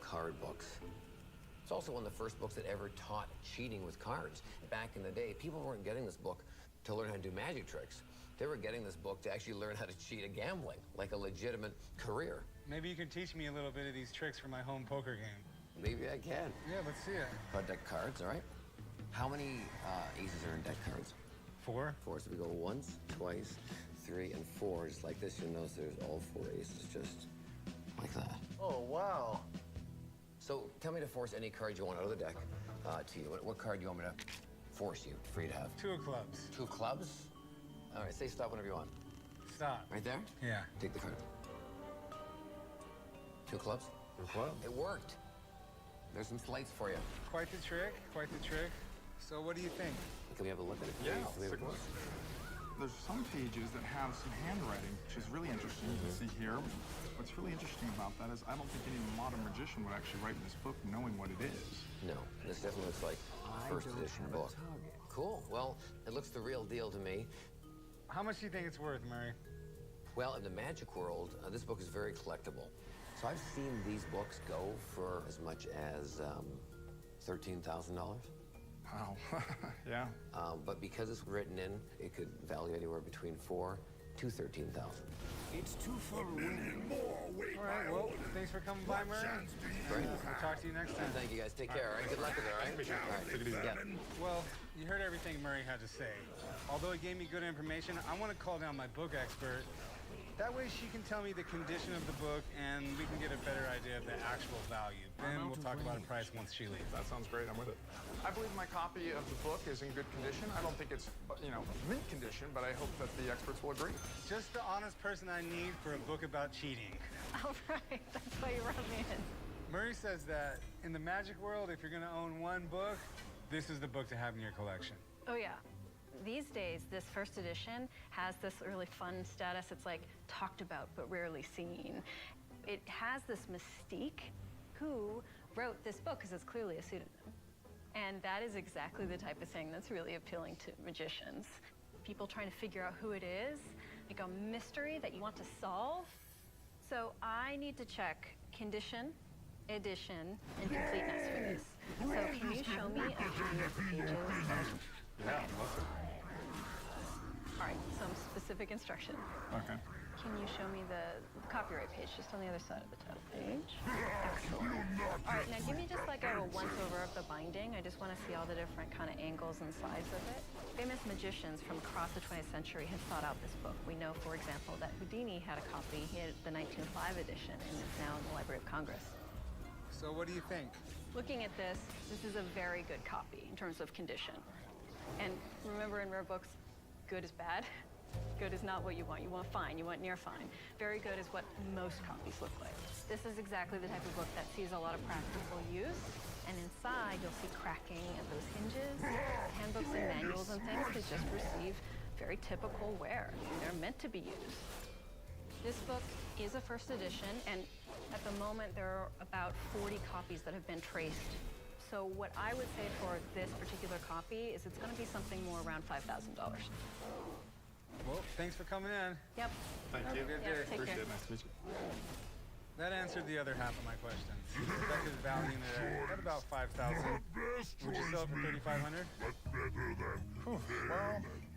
card books. It's also one of the first books that ever taught cheating with cards. Back in the day, people weren't getting this book to learn how to do magic tricks. They were getting this book to actually learn how to cheat at gambling, like a legitimate career. Maybe you can teach me a little bit of these tricks for my home poker game. Maybe I can. Yeah, let's see it. About deck cards, all right? How many aces are in deck cards? 4. 4. So we go once, twice, 3, and 4. Just like this, you'll notice there's all 4 aces, just like that. Oh, wow. So tell me to force any card you want out of the deck to you. What card do you want me to force you for you to have? 2 of clubs. 2 of clubs? All right, say stop whenever you want. Stop. Right there? Yeah. Take the card. 2 clubs? It worked. There's some slates for you. Quite the trick, quite the trick. So what do you think? Can we have a look at it? Yeah, Can we have a look? There's some pages that have some handwriting, which is really interesting. You can see here. What's really interesting about that is I don't think any modern magician would actually write this book knowing what it is. No, this definitely looks like first edition book. Cool. Well, it looks the real deal to me. How much do you think it's worth, Murray? Well, in the magic world, this book is very collectible. So I've seen these books go for as much as $13,000. Wow. Yeah. But because it's written in, it could value anywhere between $4,000 to $13,000. It's too far away. All right, well, thanks for coming by, Murray. Great. We'll talk to you next time. Thank you, guys. Take care, all right? Good luck with it, all right? All right. Take it easy. Yeah. Well, you heard everything Murray had to say. Although he gave me good information, I want to call down my book expert. That way she can tell me the condition of the book and we can get a better idea of the actual value. Then we'll talk about a price once she leaves. That sounds great. I'm with it. I believe my copy of the book is in good condition. I don't think it's, mint condition, but I hope that the experts will agree. Just the honest person I need for a book about cheating. All right, that's why you brought me in. Murray says that in the magic world, if you're going to own one book, this is the book to have in your collection. Oh, yeah. These days, this first edition has this really fun status. It's like talked about but rarely seen. It has this mystique. Who wrote this book? Because it's clearly a pseudonym. And that is exactly the type of thing that's really appealing to magicians. People trying to figure out who it is, like a mystery that you want to solve. So I need to check condition, edition, and completeness for this. So can you show me a few pages of... Yeah. All right, some specific instruction. Okay. Can you show me the copyright page just on the other side of the title page? Excellent. All right, now give me just like a once-over of the binding. I just want to see all the different kind of angles and sides of it. Famous magicians from across the 20th century had sought out this book. We know, for example, that Houdini had a copy. He had the 1905 edition, and it's now in the Library of Congress. So what do you think? Looking at this is a very good copy in terms of condition. And remember, in rare books, good is bad. Good is not what you want. You want fine. You want near fine. Very good is what most copies look like. This is exactly the type of book that sees a lot of practical use. And inside, you'll see cracking of those hinges. Handbooks and manuals and things that just receive very typical wear. They're meant to be used. This book is a first edition, and at the moment, there are about 40 copies that have been traced. So what I would say for this particular copy is it's going to be something more around $5,000. Well, thanks for coming in. Yep. Thank you. Have a good day. Appreciate it. Nice to meet you. That answered the other half of my question. Expected value there at about 5,000. Would you sell it for 3,500? Well,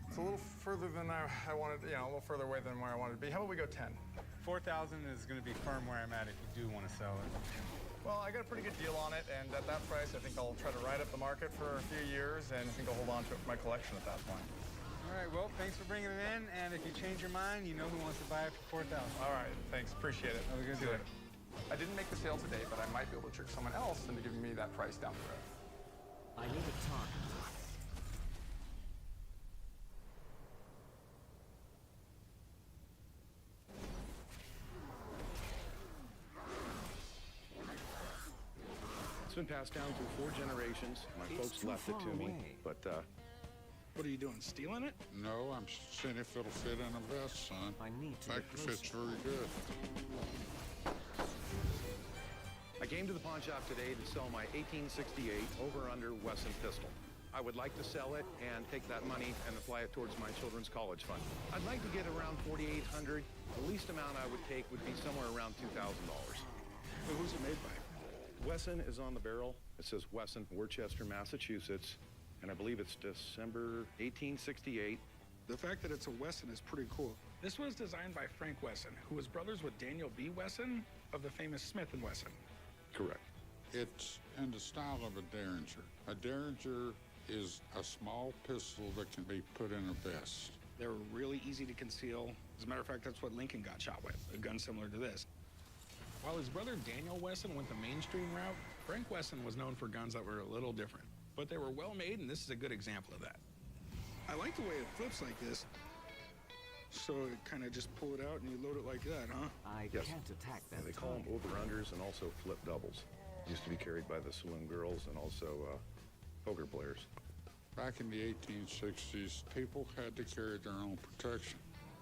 it's a little further than I wanted, a little further away than where I wanted to be. How about we go 10? 4,000 is going to be firm where I'm at if you do want to sell it. Well, I got a pretty good deal on it, and at that price, I think I'll try to ride up the market for a few years, and I think I'll hold on to it for my collection at that point. All right, well, thanks for bringing it in, and if you change your mind, you know who wants to buy it for 4,000. All right, thanks, appreciate it. Have a good See you day. later. I didn't make the sale today, but I might be able to trick someone else into giving me that price down the road. I need a target. It's been passed down through 4 generations. My folks left it to me, but what are you doing, stealing it? No, I'm seeing if it'll fit in a vest, son. I need to In fact, it fits very good. I came to the pawn shop today to sell my 1868 over-under Wesson pistol. I would like to sell it and take that money and apply it towards my children's college fund. I'd like to get around $4,800. The least amount I would take would be somewhere around $2,000. Who's it made by? Wesson is on the barrel. It says Wesson, Worcester, Massachusetts, and I believe it's December 1868. The fact that it's a Wesson is pretty cool. This was designed by Frank Wesson, who was brothers with Daniel B. Wesson of the famous Smith & Wesson. Correct. It's in the style of a Derringer. A Derringer is a small pistol that can be put in a vest. They were really easy to conceal. As a matter of fact, that's what Lincoln got shot with, a gun similar to this. While his brother Daniel Wesson went the mainstream route, Frank Wesson was known for guns that were a little different. But they were well made, and this is a good example of that. I like the way it flips like this. So it kind of just pull it out and you load it like that, huh? I Yes. can't attack that. They call them over-unders and also flip doubles. Used to be carried by the saloon girls and also poker players. Back in the 1860s, people had to carry their own protection.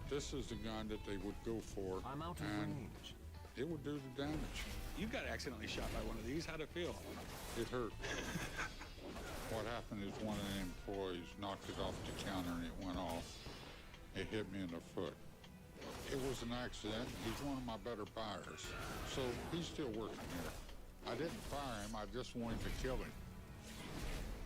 This is the gun that they would go for, I'm out of and range. it would do the damage. You got accidentally shot by one of these. How'd it feel? It hurt. What happened is one of the employees knocked it off the counter and it went off. It hit me in the foot. It was an accident. He's one of my better buyers. So he's still working here. I didn't fire him. I just wanted to kill him.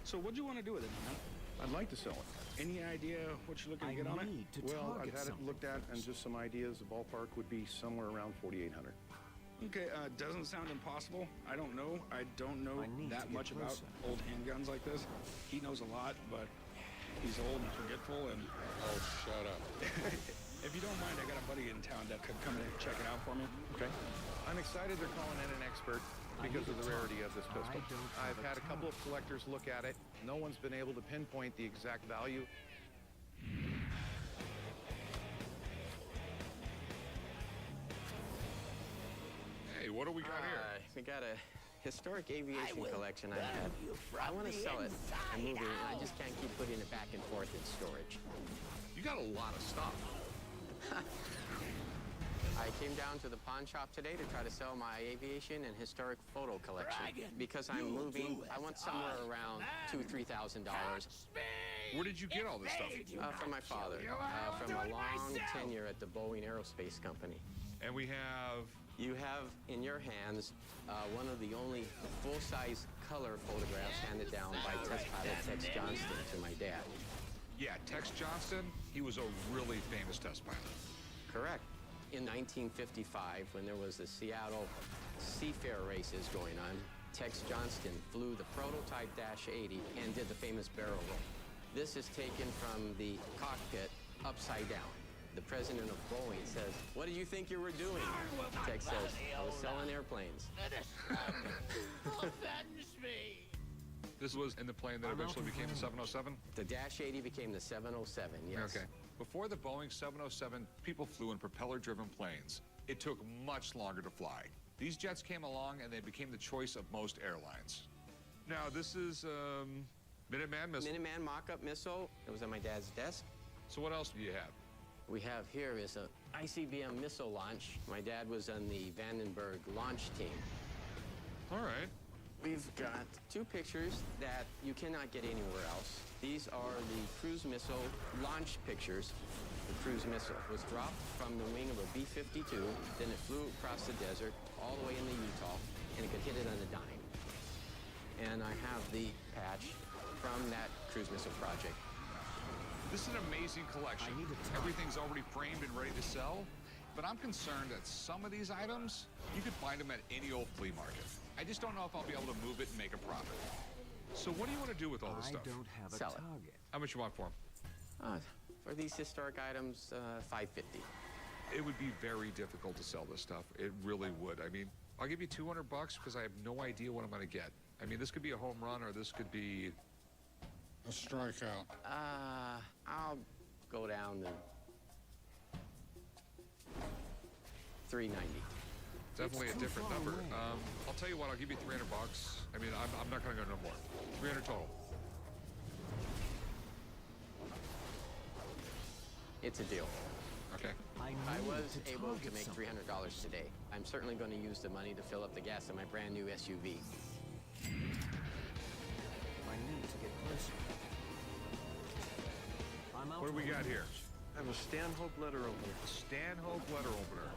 So what'd you want to do with it, man? I'd like to sell it. Any idea what you're looking to get on it? Well, I've had it looked at and just some ideas. The ballpark would be somewhere around $4,800. Okay, doesn't sound impossible. I don't know. I don't know that much about old handguns like this. He knows a lot, but he's old and forgetful and... Oh, shut up. If you don't mind, I got a buddy in town that could come in and check it out for me. Okay. I'm excited they're calling in an expert because of the rarity of this pistol. I've had a couple of collectors look at it. No one's been able to pinpoint the exact value. Hey, what do we got here? We got a historic aviation collection I have. I want to sell it. I'm moving it. I just can't keep putting it back and forth in storage. You got a lot of stuff. I came down to the pawn shop today to try to sell my aviation and historic photo collection. Because I'm moving, I want somewhere around $2,000 to $3,000. Where did you get all this stuff? From my father, from a long tenure at the Boeing Aerospace Company. And we have... You have in your hands one of the only full-size color photographs handed down by test pilot Tex Johnston to my dad. Yeah, Tex Johnston, he was a really famous test pilot. Correct. In 1955, when there was the Seattle Seafair races going on, Tex Johnston flew the prototype Dash 80 and did the famous barrel roll. This is taken from the cockpit upside down. The president of Boeing says, "What did you think you were doing?" Tex says, "I was selling airplanes." This was in the plane that eventually became the 707? The Dash 80 became the 707, yes. Okay. Before the Boeing 707, people flew in propeller-driven planes. It took much longer to fly. These jets came along and they became the choice of most airlines. Now, this is Minuteman missile. Minuteman mock-up missile. It was on my dad's desk. So what else do you have? We have here is a ICBM missile launch. My dad was on the Vandenberg launch team. All right. We've got two pictures that you cannot get anywhere else. These are the cruise missile launch pictures. The cruise missile was dropped from the wing of a B-52, then it flew across the desert all the way into Utah, and it could hit it on a dime. And I have the patch from that cruise missile project. This is an amazing collection. Everything's already framed and ready to sell, but I'm concerned that some of these items, you could find them at any old flea market. I just don't know if I'll be able to move it and make a profit. So what do you want to do with all this stuff? I don't have a Sell it. target. How much you want for them? For these historic items, $550. It would be very difficult to sell this stuff. It really would. I mean, I'll give you $200 because I have no idea what I'm going to get. I mean, this could be a home run or this could be a strikeout. I'll go down to $390. Definitely a different number. I'll tell you what, I'll give you $300. I mean, I'm not going to go no more. 300 total. It's a deal. Okay. I was able to make $300 today. I'm certainly going to use the money to fill up the gas in my brand new SUV. I need to get closer. What do we got here? I have a Stanhope letter opener. Stanhope letter opener.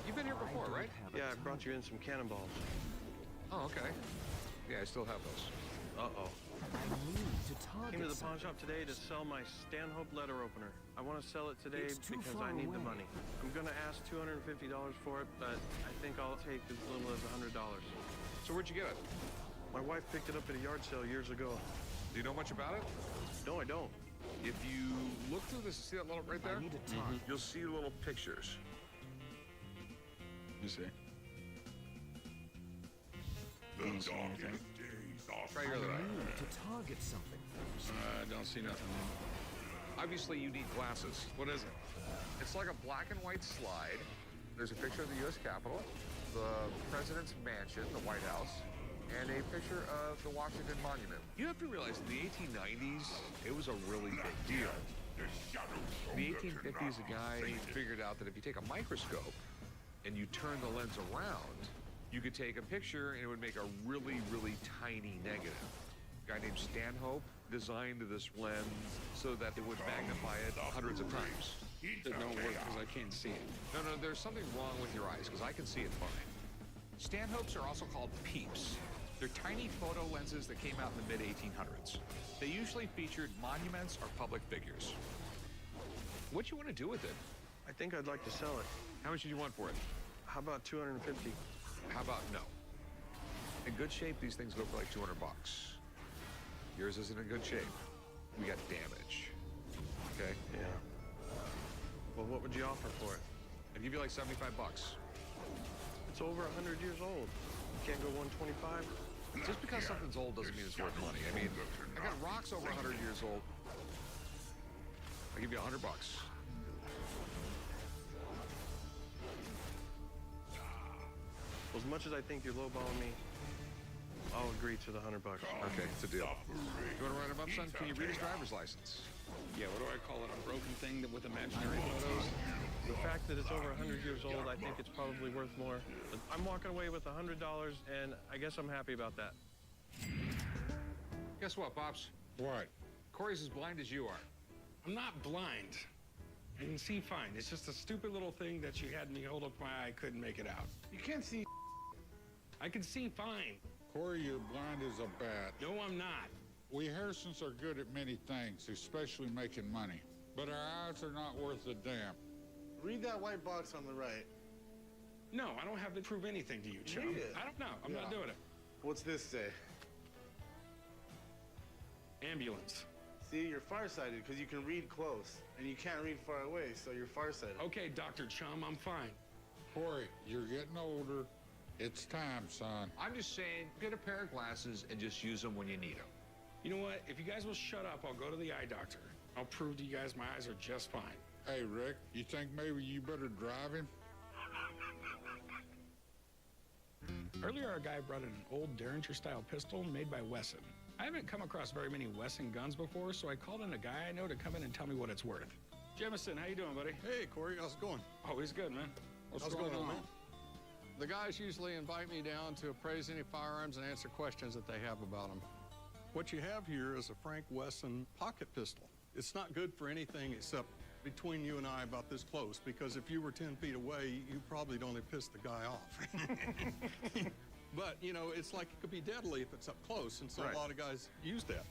You've been here before, right? Yeah, I brought you in some cannonballs. Oh, okay. Yeah, I still have those. Uh-oh. I need to target Came to the pawn shop today to sell my Stanhope letter opener. I want to sell it today because I need the money. I'm going to ask $250 for it, but I think I'll take as little as $100. So where'd you get it? My wife picked it up at a yard sale years ago. Do you know much about it? No, I don't. If you look through this, see that little right there? You'll see little pictures. You see? Try your other eye. To target something first. I don't see nothing. Obviously, you need glasses. What is it? It's like a black and white slide. There's a picture of the U.S. Capitol, the President's Mansion, the White House, and a picture of the Washington Monument. You have to realize in the 1890s, it was a really big deal. In the 1850s, a guy figured out that if you take a microscope and you turn the lens around, you could take a picture and it would make a really, really tiny negative. A guy named Stanhope designed this lens so that it would magnify it hundreds of times. It don't work because I can't see it. No, there's something wrong with your eyes because I can see it fine. Stanhopes are also called peeps. They're tiny photo lenses that came out in the mid-1800s. They usually featured monuments or public figures. What you want to do with it? I think I'd like to sell it. How much did you want for it? How about $250? How about no? In good shape, these things go for like $200. Yours isn't in good shape. We got damage. Okay? Yeah. Well, what would you offer for it? I'd give you like $75. It's over 100 years old. You can't go 125? Just because something's old doesn't mean it's worth money. I mean, I got rocks over 100 years old. I'll give you $100. Well, as much as I think you're lowballing me, I'll agree to the $100. Okay, it's a deal. You want to write him up, son? Can you read his driver's license? Yeah, what do I call it? A broken thing with imaginary photos? The fact that it's over 100 years old, I think it's probably worth more. But I'm walking away with $100, and I guess I'm happy about that. Guess what, Pops? What? Corey's as blind as you are. I'm not blind. I can see fine. It's just a stupid little thing that you had me hold up my eye, couldn't make it out. You can't see. I can see fine. Corey, you're blind as a bat. No, I'm not. We Harrisons are good at many things, especially making money. But our eyes are not worth a damn. Read that white box on the right. No, I don't have to prove anything to you, chum. Read it. I don't know. I'm not doing it. What's this say? Ambulance. See, you're farsighted because you can read close, and you can't read far away, so you're farsighted. Okay, Dr. Chum, I'm fine. Corey, you're getting older. It's time, son. I'm just saying, get a pair of glasses and just use them when you need them. You know what? If you guys will shut up, I'll go to the eye doctor. I'll prove to you guys my eyes are just fine. Hey, Rick, you think maybe you better drive him? Earlier, our guy brought in an old Derringer-style pistol made by Wesson. I haven't come across very many Wesson guns before, so I called in a guy I know to come in and tell me what it's worth. Jemison, how you doing, buddy? Hey, Corey, how's it going? Oh, he's good, man. What's How's it going on, man? The guys usually invite me down to appraise any firearms and answer questions that they have about them. What you have here is a Frank Wesson pocket pistol. It's not good for anything except between you and I about this close, because if you were 10 feet away, you probably only pissed the guy off. But, you know, it's like it could be deadly if it's up close, and so Right. a lot of guys use that.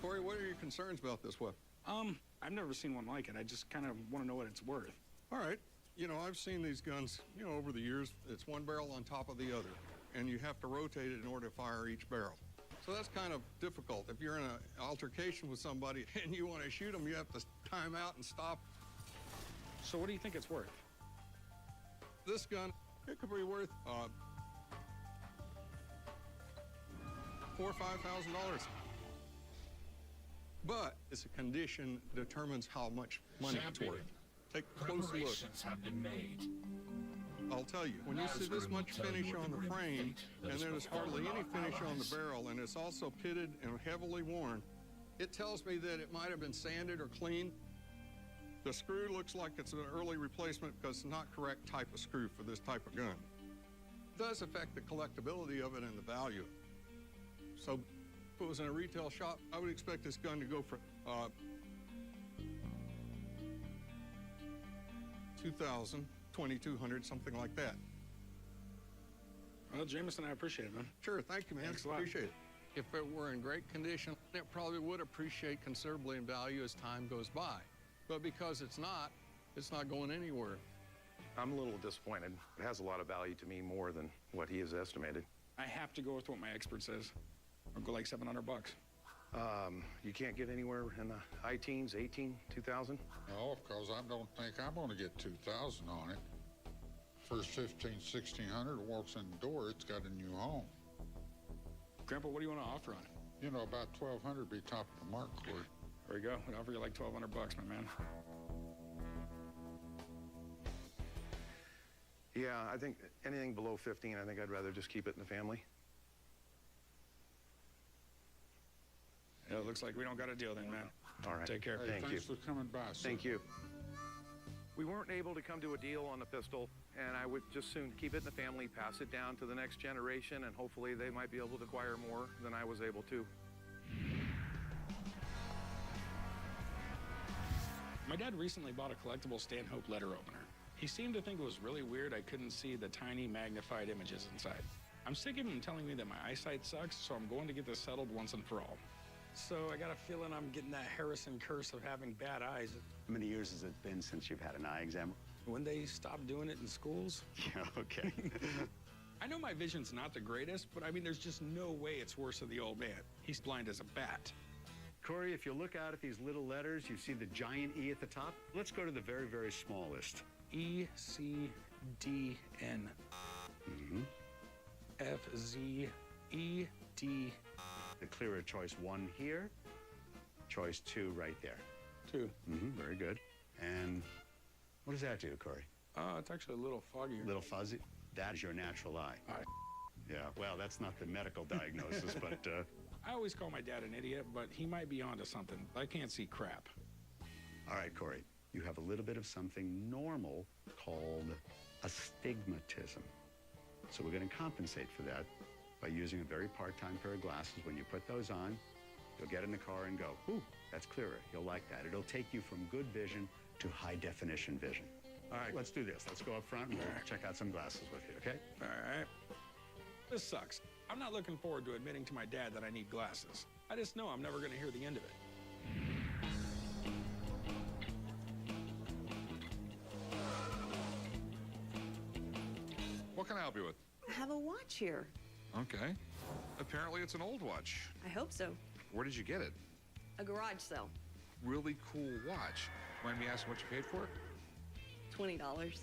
Corey, what are your concerns about this weapon? I've never seen one like it. I just kind of want to know what it's worth. All right. You know, I've seen these guns, you know, over the years. It's one barrel on top of the other, and you have to rotate it in order to fire each barrel. So that's kind of difficult. If you're in an altercation with somebody and you want to shoot them, you have to time out and stop. So what do you think it's worth? This gun, it could be worth $4,000 or $5,000. But it's a condition determines how much money it's worth. Take a close look. Preparations have been made. I'll tell you, when you see this much finish on the frame, and there's hardly any finish on the barrel, and it's also pitted and heavily worn, it tells me that it might have been sanded or cleaned. The screw looks like it's an early replacement because it's not correct type of screw for this type of gun. It does affect the collectability of it and the value. So if it was in a retail shop, I would expect this gun to go for $2,000, $2,200, something like that. Well, Jameson, I appreciate it, man. Sure, thank you, man. Thanks a lot. Appreciate it. If it were in great condition, it probably would appreciate considerably in value as time goes by. But because it's not going anywhere. I'm a little disappointed. It has a lot of value to me, more than what he has estimated. I have to go with what my expert says. I'll go like $700. You can't get anywhere in the high teens, 18, 2,000? No, because I don't think I'm going to get 2,000 on it. First 1,500, 1,600 walks in the door, it's got a new home. Grandpa, what do you want to offer on it? You know, about 1,200 be top of the mark, Corey. There we go. I'll offer you like $1,200, my man. Yeah, I think anything below 15, I think I'd rather just keep it in the family. Yeah, it looks like we don't got a deal then, man. All right. Take care. Hey, Thank thanks you. for coming by, sir. Thank you. We weren't able to come to a deal on the pistol, and I would just soon keep it in the family, pass it down to the next generation, and hopefully they might be able to acquire more than I was able to. My dad recently bought a collectible Stanhope letter opener. He seemed to think it was really weird I couldn't see the tiny magnified images inside. I'm sick of him telling me that my eyesight sucks, so I'm going to get this settled once and for all. So I got a feeling I'm getting that Harrison curse of having bad eyes. How many years has it been since you've had an eye exam? When they stopped doing it in schools? Yeah, okay. I know my vision's not the greatest, but I mean, there's just no way it's worse than the old man. He's blind as a bat. Corey, if you look out at these little letters, you see the giant E at the top. Let's go to the very, very smallest. E-C-D-N. Mm-hmm. F-Z-E-D. The clearer choice 1 here, choice 2 right there. 2. Mm-hmm, very good. And what does that do, Corey? It's actually a little foggier. A little fuzzy? That is your natural eye. Yeah, well, that's not the medical diagnosis, but... I always call my dad an idiot, but he might be onto something. I can't see crap. All right, Corey. you have a little bit of something normal called astigmatism. So we're going to compensate for that by using a very part-time pair of glasses. When you put those on, you'll get in the car and go, ooh, that's clearer. You'll like that. It'll take you from good vision to high-definition vision. All right, let's do this. Let's go up front and we'll check out some glasses with you, okay? All right. This sucks. I'm not looking forward to admitting to my dad that I need glasses. I just know I'm never going to hear the end of it. What can I help you with? I have a watch here. Okay. Apparently it's an old watch. I hope so. Where did you get it? A garage sale. Really cool watch. Mind me asking what you paid for it? $20.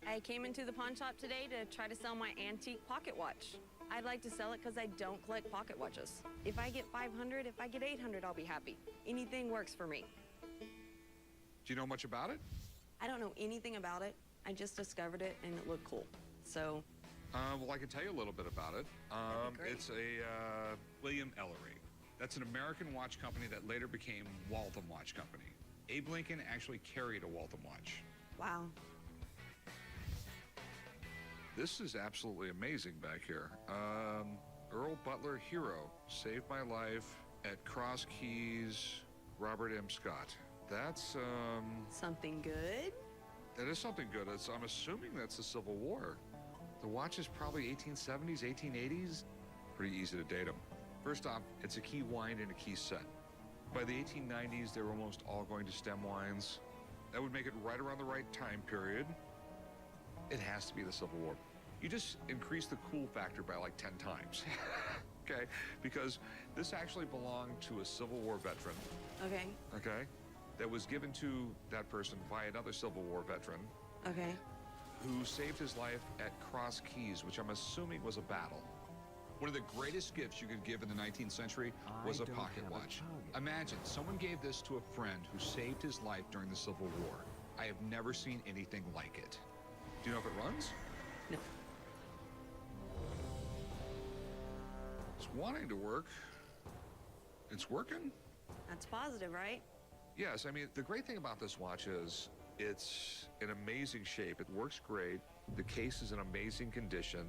I came into the pawn shop today to try to sell my antique pocket watch. I'd like to sell it because I don't collect pocket watches. If I get 500, if I get 800, I'll be happy. Anything works for me. Do you know much about it? I don't know anything about it. I just discovered it and it looked cool. So. Well, I can tell you a little bit about it. It's a William Ellery. That's an American watch company that later became Waltham Watch Company. Abe Lincoln actually carried a Waltham watch. Wow. This is absolutely amazing back here. Earl Butler Hero saved my life at Cross Keys, Robert M. Scott. That's, something good? That is something good. I'm assuming that's the Civil War. The watch is probably 1870s, 1880s. Pretty easy to date them. First off, it's a key wind and a key set. By the 1890s, they were almost all going to stem winds. That would make it right around the right time period. It has to be the Civil War. You just increase the cool factor by like 10 times. Okay? Because this actually belonged to a Civil War veteran. Okay. Okay? That was given to that person by another Civil War veteran. Okay. Who saved his life at Cross Keys, which I'm assuming was a battle. One of the greatest gifts you could give in the 19th century was a pocket watch. Imagine someone gave this to a friend who saved his life during the Civil War. I have never seen anything like it. Do you know if it runs? No. It's wanting to work. It's working? That's positive, right? Yes, I mean, the great thing about this watch is it's in amazing shape. It works great. The case is in amazing condition.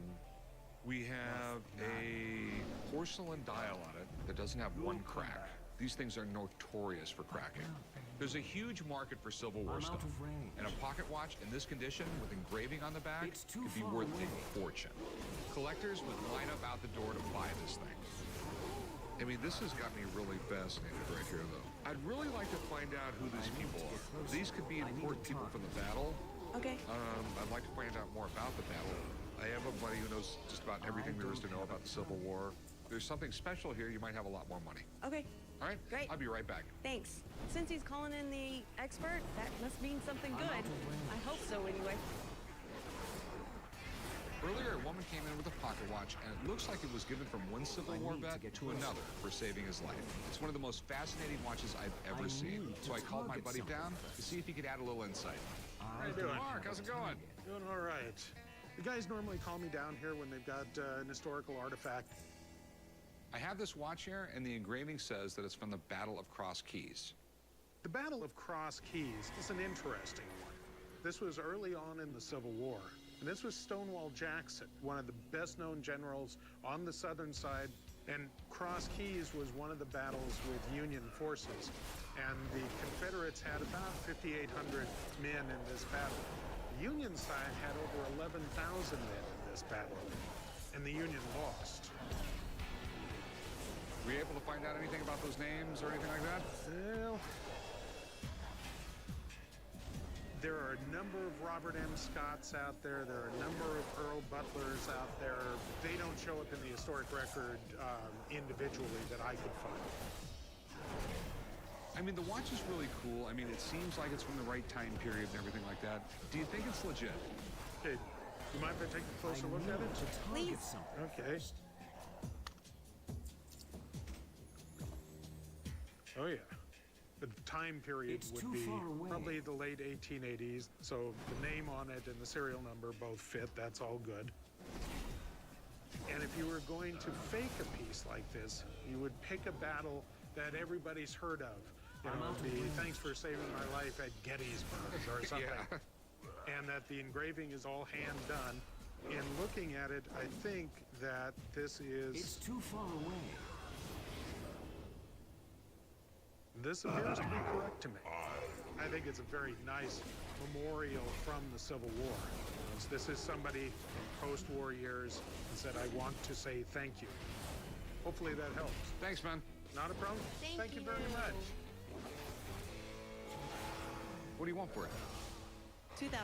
We have a porcelain dial on it that doesn't have one crack. These things are notorious for cracking. There's a huge market for Civil War stuff. And a pocket watch in this condition with engraving on the back could be worth a fortune. Collectors would line up out the door to buy this thing. I mean, this has got me really fascinated right here, though. I'd really like to find out who these people are. These could be important people from the battle. Okay. I'd like to find out more about the battle. I have a buddy who knows just about everything there is to know about the Civil War. If there's something special here, you might have a lot more money. Okay. All right? Great. I'll be right back. Thanks. Since he's calling in the expert, that must mean something good. I hope so, anyway. Earlier, a woman came in with a pocket watch, and it looks like it was given from one Civil War vet to another for saving his life. It's one of the most fascinating watches I've ever seen. So I called my buddy down to see if he could add a little insight. How you doing? Mark, how's it going? Doing all right. The guys normally call me down here when they've got an historical artifact. I have this watch here, and the engraving says that it's from the Battle of Cross Keys. The Battle of Cross Keys is an interesting one. This was early on in the Civil War, and this was Stonewall Jackson, one of the best-known generals on the southern side, and Cross Keys was one of the battles with Union forces, and the Confederates had about 5,800 men in this battle. The Union side had over 11,000 men in this battle, and the Union lost. Were you able to find out anything about those names or anything like that? Well, there are a number of Robert M. Scotts out there. There are a number of Earl Butlers out there. They don't show up in the historic record individually that I could find. I mean, the watch is really cool. I mean, it seems like it's from the right time period and everything like that. Do you think it's legit? Okay, you mind if I take a closer look at it? Please. Okay. Oh, yeah. The time period would be probably the late 1880s, so the name on it and the serial number both fit. That's all good. And if you were going to fake a piece like this, you would pick a battle that everybody's heard of. You know, it'd be thanks for saving my life at Gettysburg or something. And that the engraving is all hand done. In looking at it, I think that this is... It's too far away. This appears to be correct to me. I think it's a very nice memorial from the Civil War. This is somebody in post-war years and said, I want to say thank you. Hopefully that helps. Thanks, man. Not a problem. Thank you very much. What do you want for it? 2,000.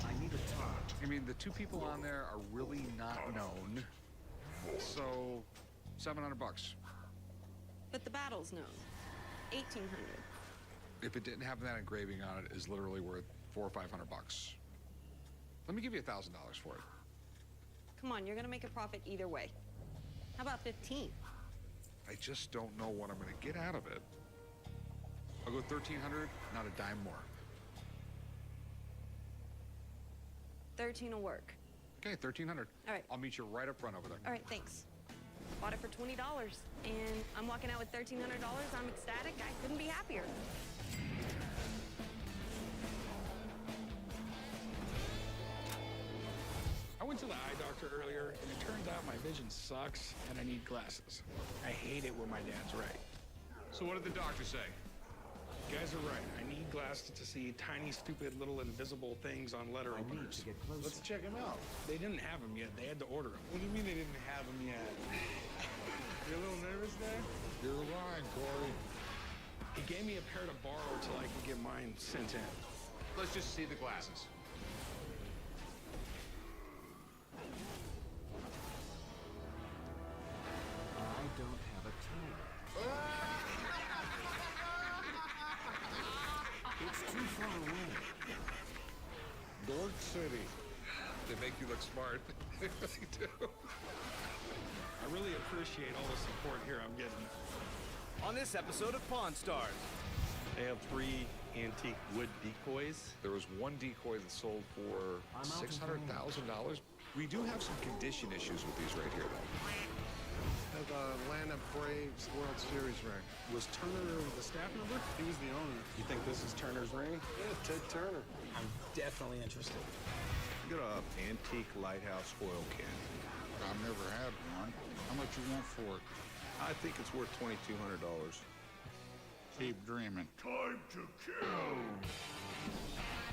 I need a talk. I mean, the two people on there are really not known. So, $700. But the battle's known. 1,800. If it didn't have that engraving on it, is literally worth $400 or $500. Let me give you $1,000 for it. Come on, you're gonna make a profit either way. How about 15? I just don't know what I'm going to get out of it. I'll go 1,300, not a dime more. 13 will work. Okay, 1,300. All right. I'll meet you right up front over there. All right, thanks. Bought it for $20, and I'm walking out with $1,300. I'm ecstatic. I couldn't be happier. I went to the eye doctor earlier, and it turns out my vision sucks, and I need glasses. I hate it when my dad's right. So what did the doctor say? You guys are right. I need glasses to see tiny, stupid, little invisible things on letter openers. Let's check them out. They didn't have them yet. They had to order them. What do you mean they didn't have them yet? You're a little nervous there? You're lying, Corey. He gave me a pair to borrow till I could get mine sent in. Let's just see the glasses. I don't have a timer. It's too far away. Dork City. They make you look smart. They really do. I really appreciate all the support here I'm getting. On this episode of Pawn Stars. They have 3 antique wood decoys. There was one decoy that sold for $600,000. We do have some condition issues with these right here, though. Have a Atlanta Braves World Series ring. Was Turner the staff member? He was the owner. You think this is Turner's ring? Yeah, Ted Turner. I'm definitely interested. Got an antique lighthouse oil can. I've never had one. How much you want for it? I think it's worth $2,200. Keep dreaming. Time to kill!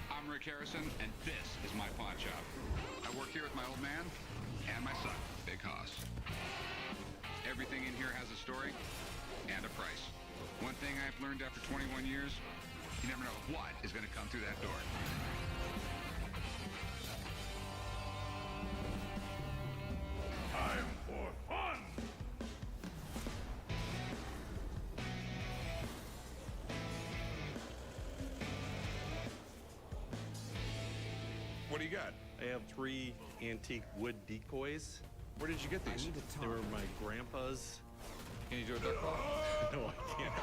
I'm Rick Harrison, and this is my pawn shop. I work here with my old man and my son, Big Hoss. Everything in here has a story and a price. One thing I've learned after 21 years, you never know what is going to come through that door. Time for fun! What do you got? I have 3 antique wood decoys. Where did you get these? They were my grandpa's. Can you do a duck call? No, I can't.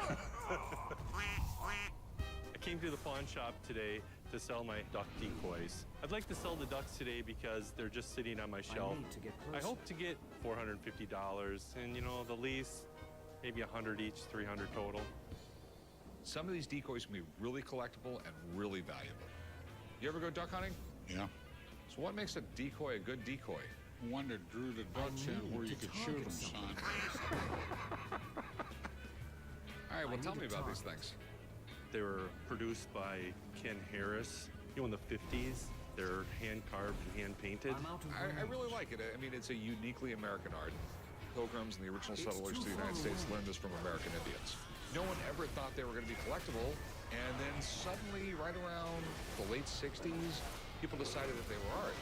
I came to the pawn shop today to sell my duck decoys. I'd like to sell the ducks today because they're just sitting on my shelf. I hope to get $450, and you know, the lease, maybe 100 each, 300 total. Some of these decoys can be really collectible and really valuable. You ever go duck hunting? Yeah. So what makes a decoy a good decoy? One that drew the ducks in where you could shoot them, son. All right, well, tell me about these things. They were produced by Ken Harris. You know, in the 50s, they're hand-carved and hand-painted. I really like it. I mean, it's a uniquely American art. Pilgrims and the original settlers to the United States learned this from American Indians. No one ever thought they were going to be collectible, and then suddenly, right around the late 60s, people decided that they were art.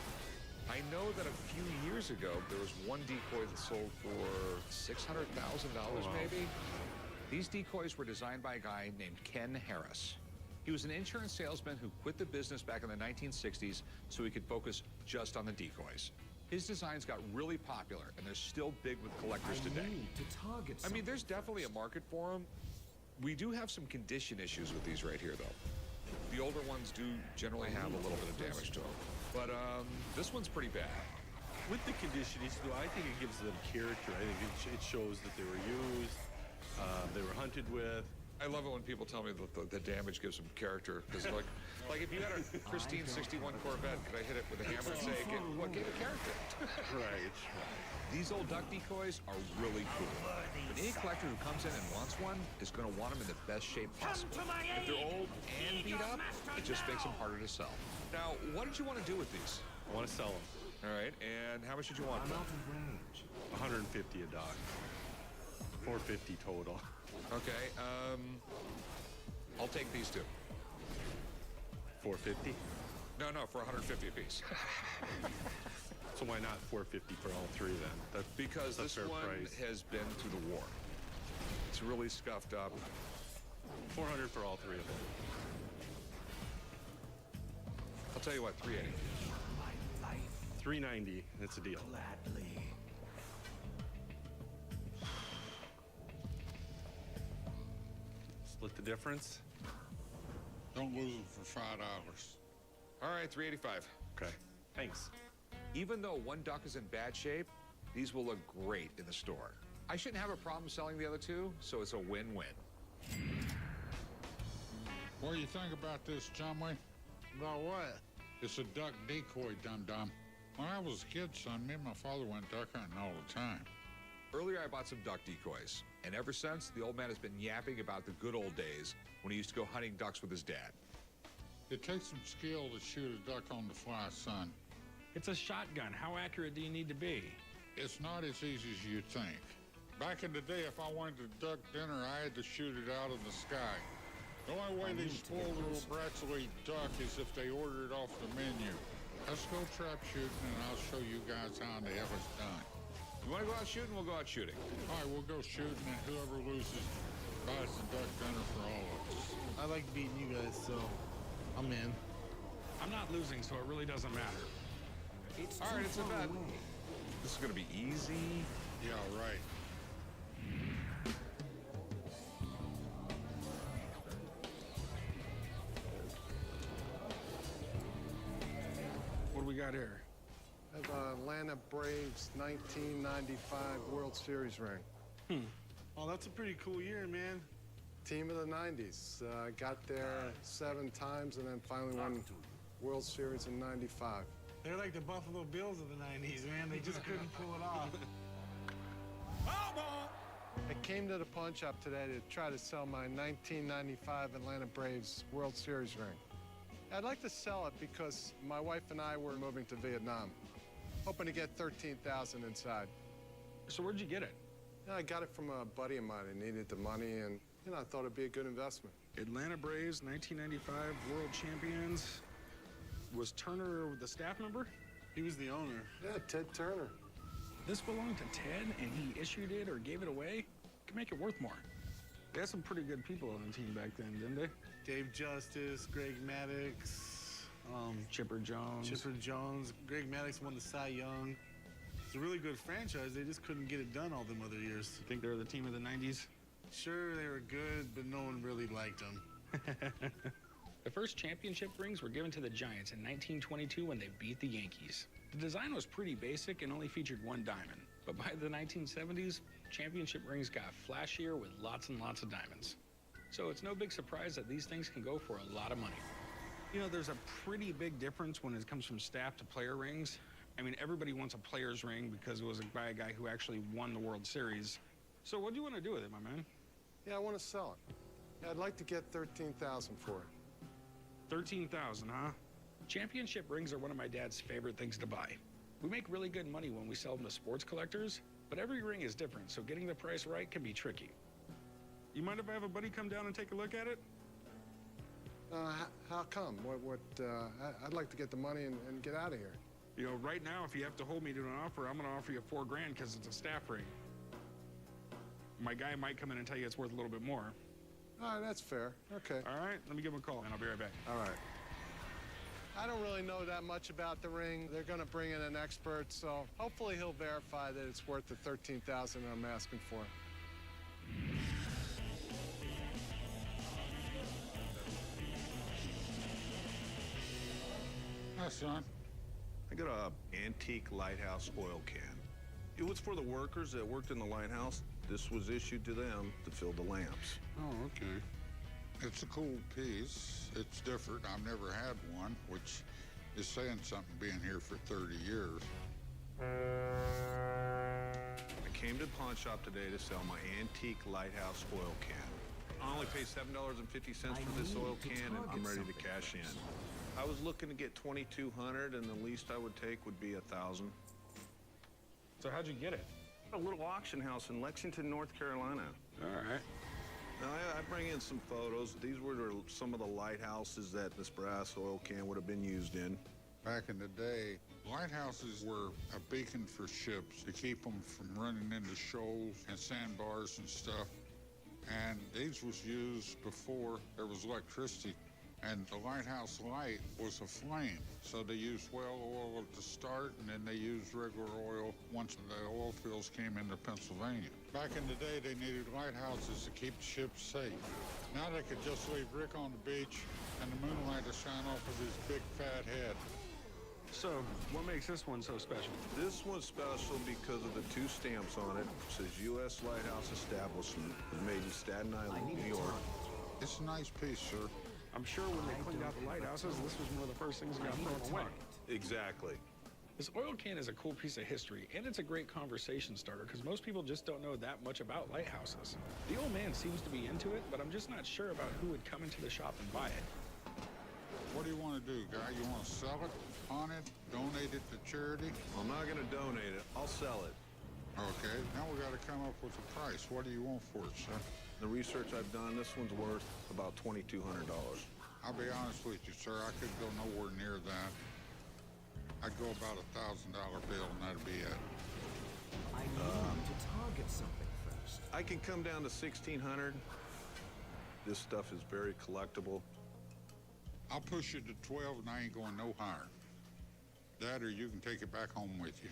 I know that a few years ago, there was one decoy that sold for $600,000 maybe. These decoys were designed by a guy named Ken Harris. He was an insurance salesman who quit the business back in the 1960s so he could focus just on the decoys. His designs got really popular, and they're still big with collectors today. I mean, there's definitely a market for them. We do have some condition issues with these right here, though. The older ones do generally have a little bit of damage to them. But this one's pretty bad. With the condition issue, though, I think it gives them character. I think it shows that they were used, they were hunted with. I love it when people tell me that the damage gives them character. Because like if you had a pristine 61 Corvette, could I hit it with a hammer and say, what gave it character? Right. These old duck decoys are really cool. But any collector who comes in and wants one is going to want them in the best shape possible. If they're old and beat up, it just makes them harder to sell. Now, what did you want to do with these? I want to sell them. All right, and how much did you want? I'm out of range. 150 a dog. 450 total. Okay, I'll take these two. 450? No, for 150 apiece. So why not 450 for all three then? Because that's this a fair one price. has been through the war. It's really scuffed up. 400 for all three of them. I'll tell you what, 380. 390. It's a deal. Gladly. Split the difference. Don't lose them for $5. All right, 385. Okay. Thanks. Even though one duck is in bad shape, these will look great in the store. I shouldn't have a problem selling the other two, so it's a win-win. What do you think about this, Chumley? About what? It's a duck decoy, dum-dum. When I was a kid, son, me and my father went duck hunting all the time. Earlier, I bought some duck decoys, and ever since, the old man has been yapping about the good old days when he used to go hunting ducks with his dad. It takes some skill to shoot a duck on the fly, son. It's a shotgun. How accurate do you need to be? It's not as easy as you think. Back in the day, if I wanted a duck dinner, I had to shoot it out of the sky. The only way these spoiled little brats will eat duck is if they order it off the menu. Let's go trap shooting, and I'll show you guys how the hell it's done. You want to go out shooting? We'll go out shooting. All right, we'll go shooting, and whoever loses buys the duck dinner for all of us. I like beating you guys, so I'm in. I'm not losing, so it really doesn't matter. All right, it's a bet. This is going to be easy. Yeah, right. What do we got here? I have Atlanta Braves 1995 World Series ring. Oh, that's a pretty cool year, man. Team of the 90s. Got there 7 times and then finally won World Series in 95. They're like the Buffalo Bills of the 90s, man. They just couldn't pull it off. I came to the pawn shop today to try to sell my 1995 Atlanta Braves World Series ring. I'd like to sell it because my wife and I were moving to Vietnam, hoping to get $13,000 inside. So where'd you get it? I got it from a buddy of mine who needed the money, and I thought it'd be a good investment. Atlanta Braves, 1995 World Champions. Was Turner the staff member? He was the owner. Yeah, Ted Turner. This belonged to Ted, and he issued it or gave it away? Could make it worth more. They had some pretty good people on the team back then, didn't they? Dave Justice, Greg Maddux, Chipper Jones. Greg Maddux won the Cy Young. It's a really good franchise. They just couldn't get it done all them other years. You think they're the team of the 90s? Sure, they were good, but no one really liked them. The first championship rings were given to the Giants in 1922 when they beat the Yankees. The design was pretty basic and only featured one diamond. But by the 1970s, championship rings got flashier with lots and lots of diamonds. So it's no big surprise that these things can go for a lot of money. You know, there's a pretty big difference when it comes from staff to player rings. I mean, everybody wants a player's ring because it was by a guy who actually won the World Series. So what do you want to do with it, my man? Yeah, I want to sell it. Yeah, I'd like to get $13,000 for it. 13,000, huh? Championship rings are one of my dad's favorite things to buy. We make really good money when we sell them to sports collectors, but every ring is different, so getting the price right can be tricky. You mind if I have a buddy come down and take a look at it? How come? I'd like to get the money and get out of here. You know, right now, if you have to hold me to an offer, I'm going to offer you $4 grand because it's a staff ring. My guy might come in and tell you it's worth a little bit more. All right, that's fair. Okay. All right, let me give him a call, and I'll be right back. All right. I don't really know that much about the ring. They're going to bring in an expert, so hopefully he'll verify that it's worth the $13,000 I'm asking for. Hi, son. I got a antique lighthouse oil can. It was for the workers that worked in the lighthouse. This was issued to them to fill the lamps. Oh, okay. It's a cool piece. It's different. I've never had one, which is saying something being here for 30 years. I came to the pawn shop today to sell my antique lighthouse oil can. I only paid $7.50 for this oil can, and I'm ready to cash in. I was looking to get $2,200, and the least I would take would be $1,000. So how'd you get it? A little auction house in Lexington, North Carolina. All right. Now, I bring in some photos. These were some of the lighthouses that this brass oil can would have been used in. Back in the day, lighthouses were a beacon for ships to keep them from running into shoals and sandbars and stuff. And these was used before there was electricity. And the lighthouse light was a flame. So they used well oil at the start, and then they used regular oil once the oil fields came into Pennsylvania. Back in the day, they needed lighthouses to keep ships safe. Now they could just leave Rick on the beach and the moonlight to shine off of his big fat head. So, what makes this one so special? This one's special because of the two stamps on it. It says U.S. Lighthouse Establishment. It was made in Staten Island, New York. It's a nice piece, sir. I'm sure when they cleaned out the lighthouses, this was one of the first things that got thrown away. Exactly. This oil can is a cool piece of history, and it's a great conversation starter because most people just don't know that much about lighthouses. The old man seems to be into it, but I'm just not sure about who would come into the shop and buy it. What do you want to do, guy? You want to sell it, pawn it, donate it to charity? I'm not going to donate it. I'll sell it. Okay, now we got to come up with a price. What do you want for it, sir? The research I've done, this one's worth about $2,200. I'll be honest with you, sir. I could go nowhere near that. I'd go about $1,000 bill, and that'd be it. I need to target something first. I can come down to $1,600. This stuff is very collectible. I'll push you to 12, and I ain't going no higher. That, or you can take it back home with you.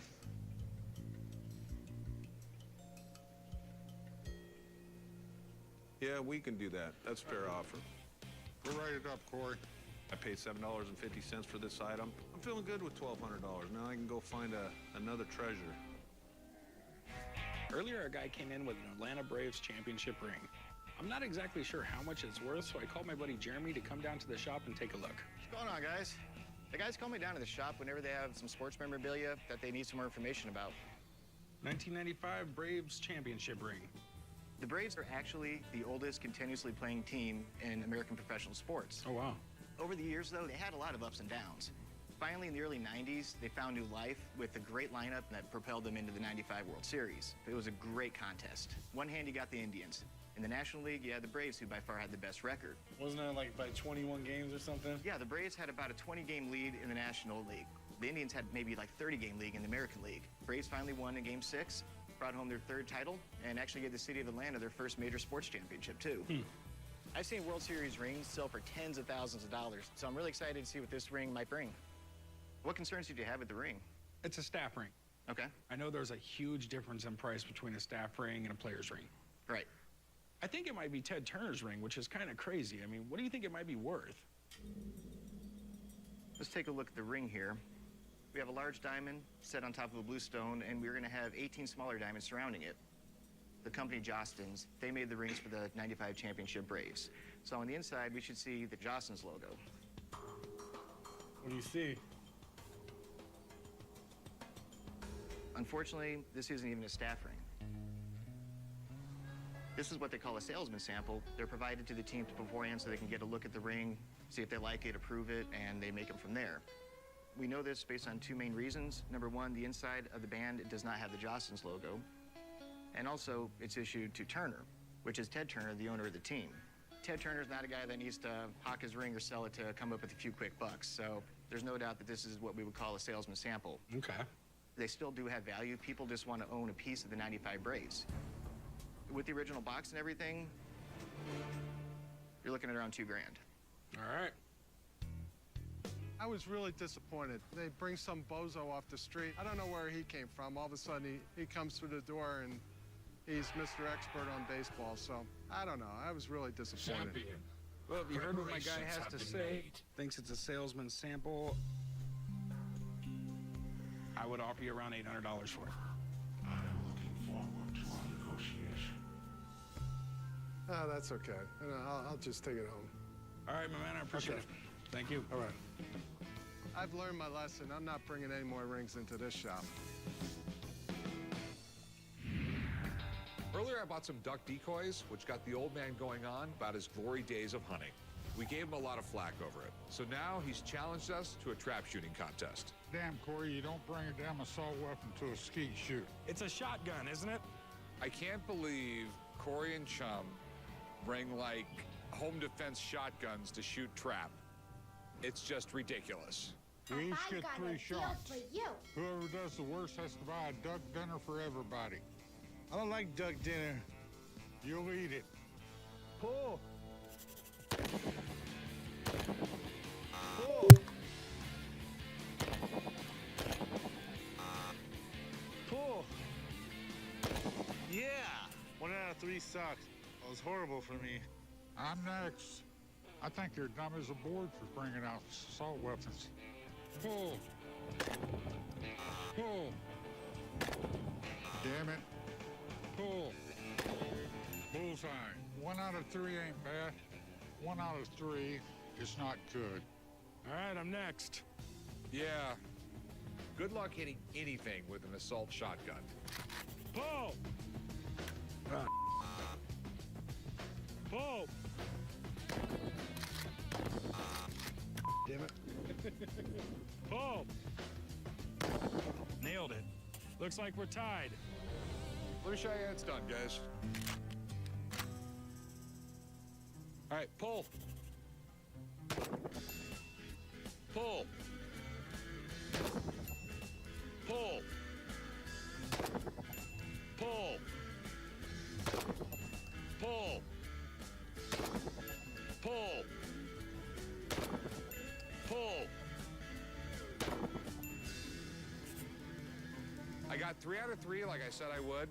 Yeah, we can do that. That's a fair offer. Go write it up, Corey. I paid $7.50 for this item. I'm feeling good with $1,200. Now I can go find another treasure. Earlier, a guy came in with an Atlanta Braves championship ring. I'm not exactly sure how much it's worth, so I called my buddy Jeremy to come down to the shop and take a look. What's going on, guys? The guys call me down to the shop whenever they have some sports memorabilia that they need some more information about. 1995 Braves championship ring. The Braves are actually the oldest continuously playing team in American professional sports. Oh, wow. Over the years, though, they had a lot of ups and downs. Finally, in the early 90s, they found new life with a great lineup that propelled them into the 95 World Series. It was a great contest. One hand, you got the Indians. In the National League, you had the Braves, who by far had the best record. Wasn't it like by 21 games or something? Yeah, the Braves had about a 20-game lead in the National League. The Indians had maybe like 30-game lead in the American League. Braves finally won in Game 6, brought home their third title, and actually gave the city of Atlanta their first major sports championship, too. I've seen World Series rings sell for tens of thousands of dollars, so I'm really excited to see what this ring might bring. What concerns did you have with the ring? It's a staff ring. Okay. I know there's a huge difference in price between a staff ring and a player's ring. Right. I think it might be Ted Turner's ring, which is kind of crazy. I mean, what do you think it might be worth? Let's take a look at the ring here. We have a large diamond set on top of a blue stone, and we're going to have 18 smaller diamonds surrounding it. The company Jostens, they made the rings for the 95 championship Braves. So on the inside, we should see the Jostens logo. What do you see? Unfortunately, this isn't even a staff ring. This is what they call a salesman sample. They're provided to the team beforehand so they can get a look at the ring, see if they like it, approve it, and they make them from there. We know this based on two main reasons. Number one, the inside of the band does not have the Jostens logo. And also, it's issued to Turner, which is Ted Turner, the owner of the team. Ted Turner's not a guy that needs to hawk his ring or sell it to come up with a few quick bucks. So there's no doubt that this is what we would call a salesman sample. Okay. They still do have value. People just want to own a piece of the 95 Braves. With the original box and everything, you're looking at around $2 grand. All right. I was really disappointed. They bring some bozo off the street. I don't know where he came from. All of a sudden, he comes through the door and he's Mr. Expert on baseball. So, I don't know. I was really disappointed. Champion. Well, you heard what my guy has to say. Thinks it's a salesman sample. I would offer you around $800 for it. No, that's okay. No, I'll just take it home. All right, my man, I appreciate it. Thank you. All right. I've learned my lesson. I'm not bringing any more rings into this shop. Earlier, I bought some duck decoys, which got the old man going on about his glory days of hunting. We gave him a lot of flack over it. So now he's challenged us to a trap shooting contest. Damn, Corey, you don't bring a damn assault weapon to a skeet shoot. It's a shotgun, isn't it? I can't believe Corey and Chum bring, like, home defense shotguns to shoot trap. It's just ridiculous. We each I get got 3 a deal shots. for you. Whoever does the worst has to buy a duck dinner for everybody. I don't like duck dinner. You'll eat it. Pull. Pull. Yeah. 1 out of 3 sucked. That was horrible for me. I'm next. I think you're dumb as a board for bringing out assault weapons. Pull. Pull. Damn it. Pull. Bullseye. 1 out of 3 ain't bad. 1 out of 3 is not good. All right, I'm next. Yeah. Good luck hitting anything with an assault shotgun. Pull! Pull! Damn it. Pull! Nailed it. Looks like we're tied. Blue Cheyenne's done, guys. All right, pull. Pull. Pull. Pull. Pull. Pull. Pull. I got 3 out of 3 like I said I would.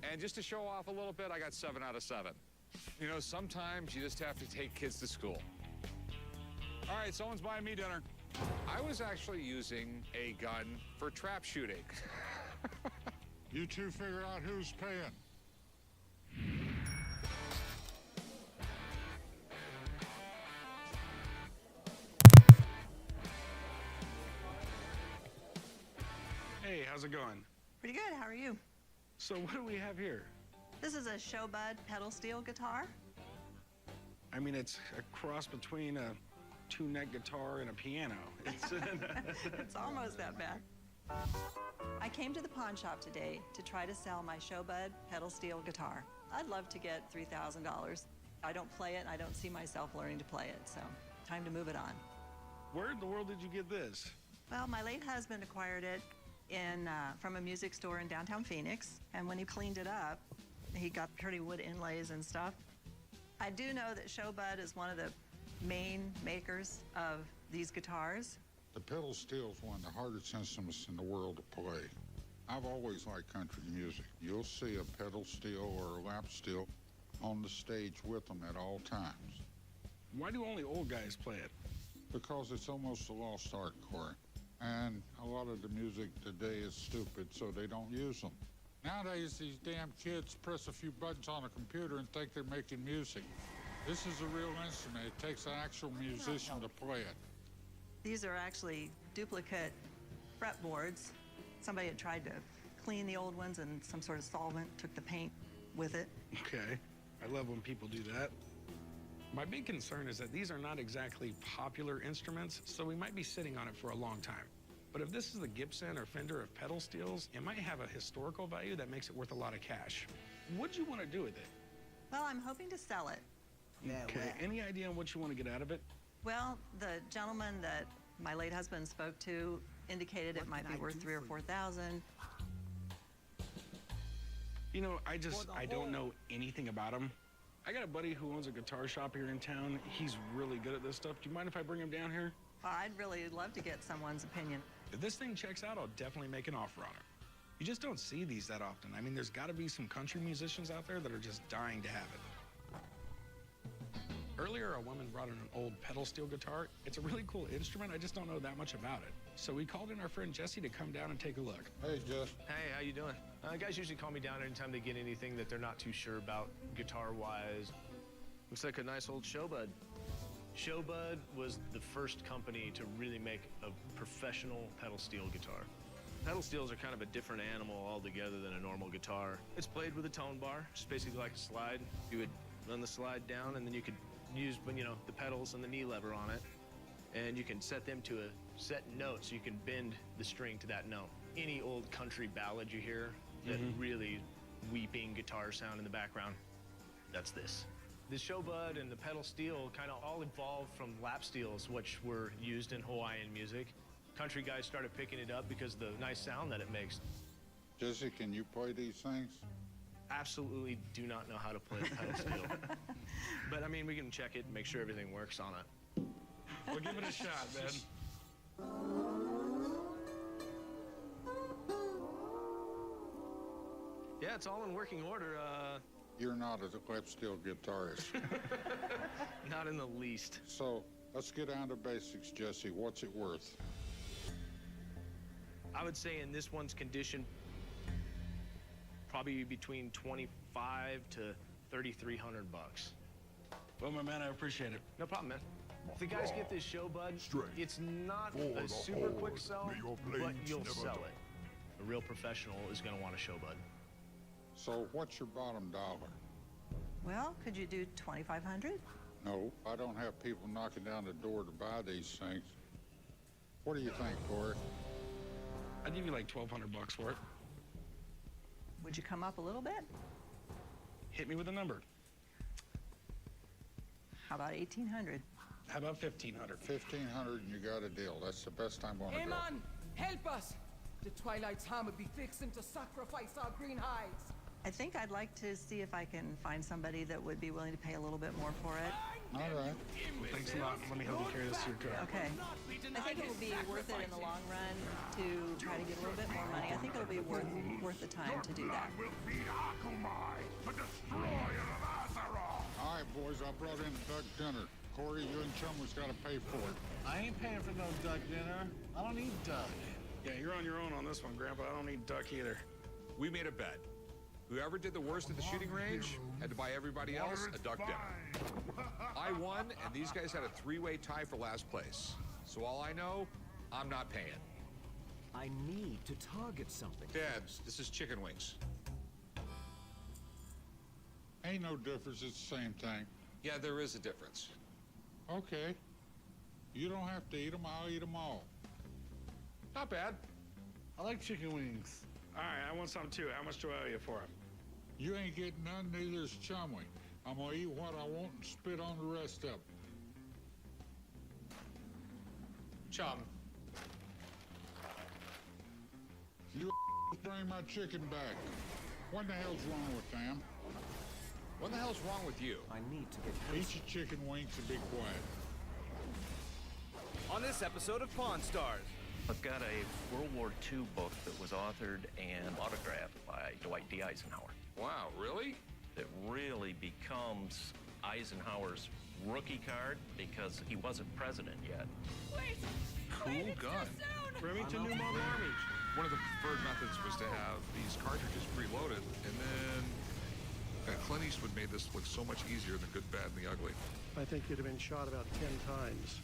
And just to show off a little bit, I got 7 out of 7. You know, sometimes you just have to take kids to school. All right, someone's buying me dinner. I was actually using a gun for trap shooting. You two figure out who's paying. Hey, how's it going? Pretty good, how are you? So what do we have here? This is a Showbud pedal steel guitar. I mean, it's a cross between a 2-neck guitar and a piano. It's, It's almost that bad. I came to the pawn shop today to try to sell my Showbud pedal steel guitar. I'd love to get $3,000. I don't play it, and I don't see myself learning to play it, so time to move it on. Where in the world did you get this? Well, my late husband acquired it from a music store in downtown Phoenix, and when he cleaned it up, he got pretty wood inlays and stuff. I do know that Showbud is one of the main makers of these guitars. The pedal steel's one of the hardest instruments in the world to play. I've always liked country music. You'll see a pedal steel or a lap steel on the stage with them at all times. Why do only old guys play it? Because it's almost a lost art, Corey. And a lot of the music today is stupid, so they don't use them. Nowadays, these damn kids press a few buttons on a computer and think they're making music. This is a real instrument. It takes an actual musician to play it. These are actually duplicate fretboards. Somebody had tried to clean the old ones, and some sort of solvent took the paint with it. Okay. I love when people do that. My big concern is that these are not exactly popular instruments, so we might be sitting on it for a long time. But if this is the Gibson or Fender of pedal steels, it might have a historical value that makes it worth a lot of cash. What'd you want to do with it? Well, I'm hoping to sell it. Okay. Any idea on what you want to get out of it? Well, the gentleman that my late husband spoke to indicated it might be worth $3,000 or $4,000. You know, I don't know anything about them. I got a buddy who owns a guitar shop here in town. He's really good at this stuff. Do you mind if I bring him down here? Well, I'd really love to get someone's opinion. If this thing checks out, I'll definitely make an offer on it. You just don't see these that often. I mean, there's got to be some country musicians out there that are just dying to have it. Earlier, a woman brought in an old pedal steel guitar. It's a really cool instrument. I just don't know that much about it. So we called in our friend Jesse to come down and take a look. Hey, Jess. Hey, how you doing? Guys usually call me down anytime they get anything that they're not too sure about guitar-wise. Looks like a nice old Showbud. Showbud was the first company to really make a professional pedal steel guitar. Pedal steels are kind of a different animal altogether than a normal guitar. It's played with a tone bar, just basically like a slide. You would run the slide down, and then you could use, the pedals and the knee lever on it, and you can set them to a set note, so you can bend the string to that note. Any old country ballad you hear, that really weeping guitar sound in the background, that's this. The Showbud and the pedal steel kind of all evolved from lap steels, which were used in Hawaiian music. Country guys started picking it up because of the nice sound that it makes. Jesse, can you play these things? Absolutely do not know how to play the pedal steel. But I mean, we can check it and make sure everything works on it. We'll give it a shot, man. Yeah, it's all in working order. You're not a lap steel guitarist. Not in the least. So let's get down to basics, Jesse. What's it worth? I would say in this one's condition, probably between $2,500 to $3,300. Well, my man, I appreciate it. No problem, man. If the guys get this Showbud, it's not a super quick sell, but you'll sell it. A real professional is going to want a Showbud. So what's your bottom dollar? Well, could you do $2,500? No, I don't have people knocking down the door to buy these things. What do you think, Corey? I'd give you like $1,200 for it. Would you come up a little bit? Hit me with a number. How about $1,800? How about $1,500? $1,500 and you got a deal. That's the best I'm gonna Hey go. man, help us! The Twilight's hammer be fixing to sacrifice our green hides. I think I'd like to see if I can find somebody that would be willing to pay a little bit more for it. All right. Well, thanks a lot. Let me help you carry this to your car. Okay. I think it will be worth it in the long run to try to get a little bit more money. I think it'll be worth the time to do that. All right, boys, I brought in duck dinner. Corey, you and Chumley's got to pay for it. I ain't paying for no duck dinner. I don't eat duck. Yeah, you're on your own on this one, Grandpa. I don't need duck either. We made a bet. Whoever did the worst at the shooting range had to buy everybody else a duck dinner. I won, and these guys had a three-way tie for last place. So all I know, I'm not paying. I need to target something. Dad, this is chicken wings. Ain't no difference. It's the same thing. Yeah, there is a difference. Okay. You don't have to eat them. I'll eat them all. Not bad. I like chicken wings. All right, I want some too. How much do I owe you for them? You ain't getting none, neither is Chumley. I'm gonna eat what I want and spit on the rest of them. Chum. You bring my chicken back. What the hell's wrong with them? What the hell's wrong with you? I need to get Eat your chicken wings and be quiet. On this episode of Pawn Stars. I've got a World War II book that was authored and autographed by Dwight D. Eisenhower. Wow, really? It really becomes Eisenhower's rookie card because he wasn't president yet. Wait! Cool gun. Remington New Model Army. One of the preferred methods was to have these cartridges preloaded, and then Clint Eastwood made this look so much easier than Good, Bad, and the Ugly. I think you'd have been shot about 10 times.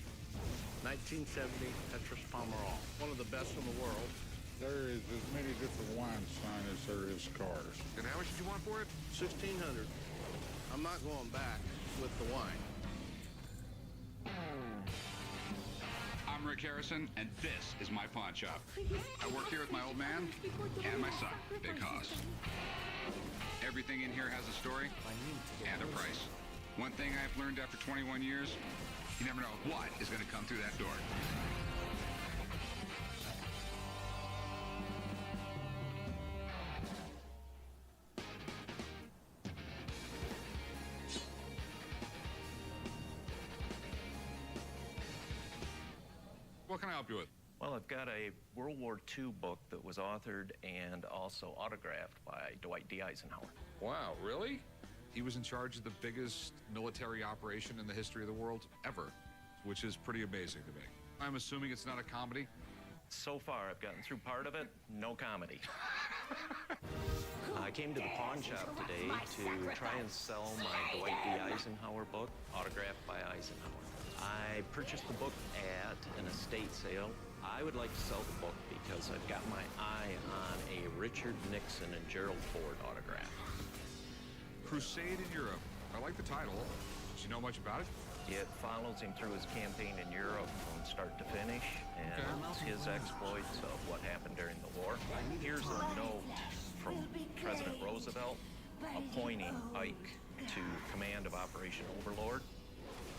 1970 Petrus Pomerol, one of the best in the world. There is as many different wine signs as there is cars. And how much did you want for it? $1,600. I'm not going back with the wine. I'm Rick Harrison, and this is my pawn shop. I work here with my old man and my son, Big Hoss. Everything in here has a story and a price. One thing I've learned after 21 years, you never know what is going to come through that door. What can I help you with? Well, I've got a World War II book that was authored and also autographed by Dwight D. Eisenhower. Wow, really? He was in charge of the biggest military operation in the history of the world ever, which is pretty amazing to me. I'm assuming it's not a comedy? So far, I've gotten through part of it, no comedy. I I came to the pawn shop today to try and sell my Dwight D. Eisenhower book, autographed by Eisenhower. I purchased the book at an estate sale. I would like to sell the book because I've got my eye on a Richard Nixon and Gerald Ford autograph. Crusade in Europe. I like the title. Do you know much about it? It follows him through his campaign in Europe from start to finish, and his exploits of what happened during the war. Here's a note from President Roosevelt appointing Ike to command of Operation Overlord,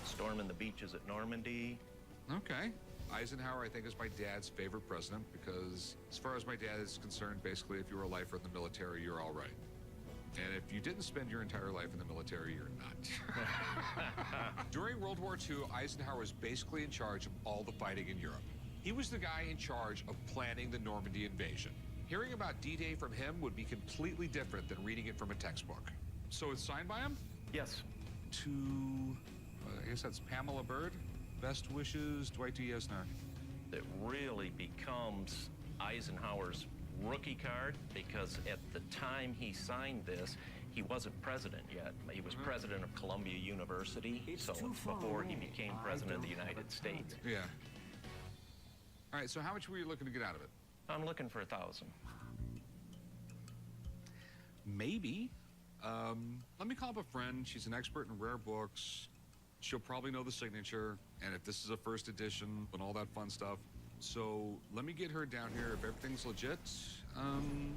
storming the beaches at Normandy. Okay. Eisenhower, I think, is my dad's favorite president because, as far as my dad is concerned, basically, if you were a lifer in the military, you're all right. And if you didn't spend your entire life in the military, you're not. During World War II, Eisenhower was basically in charge of all the fighting in Europe. He was the guy in charge of planning the Normandy invasion. Hearing about D-Day from him would be completely different than reading it from a textbook. So it's signed by him? Yes. To, I guess that's Pamela Bird. Best wishes, Dwight D. Eisenhower. It really becomes Eisenhower's rookie card because at the time he signed this, he wasn't president yet. He was president of Columbia University, so it's before he became president of the United States. Yeah. All right, so how much were you looking to get out of it? I'm looking for $1,000. Maybe. Let me call up a friend. She's an expert in rare books. She'll probably know the signature, and if this is a first edition and all that fun stuff. So let me get her down here. If everything's legit,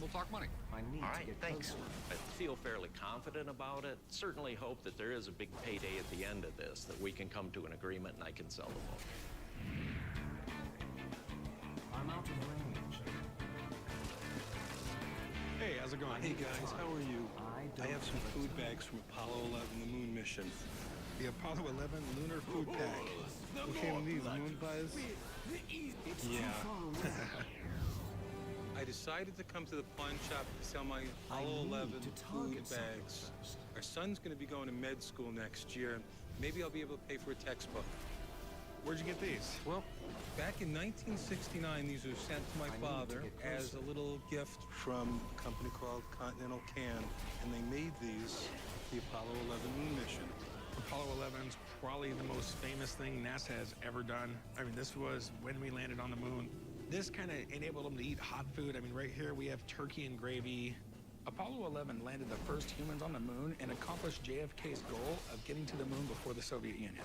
we'll talk money. All right, thanks. I feel fairly confident about it. Certainly hope that there is a big payday at the end of this, that we can come to an agreement and I can sell the book. I'm out of range. Hey, how's it going? Hey guys, how are you? I have some food bags from Apollo 11, the moon mission. The Apollo 11 lunar food pack. What came with these moon pies? Yeah. I decided to come to the pawn shop to sell my Apollo 11 food bags. Our son's going to be going to med school next year. Maybe I'll be able to pay for a textbook. Where'd you get these? Well, back in 1969, these were sent to my father as a little gift from a company called Continental Can, and they made these the Apollo 11 moon mission. Apollo 11's probably the most famous thing NASA has ever done. I mean, this was when we landed on the moon. This kind of enabled them to eat hot food. I mean, right here we have turkey and gravy. Apollo 11 landed the first humans on the moon and accomplished JFK's goal of getting to the moon before the Soviet Union.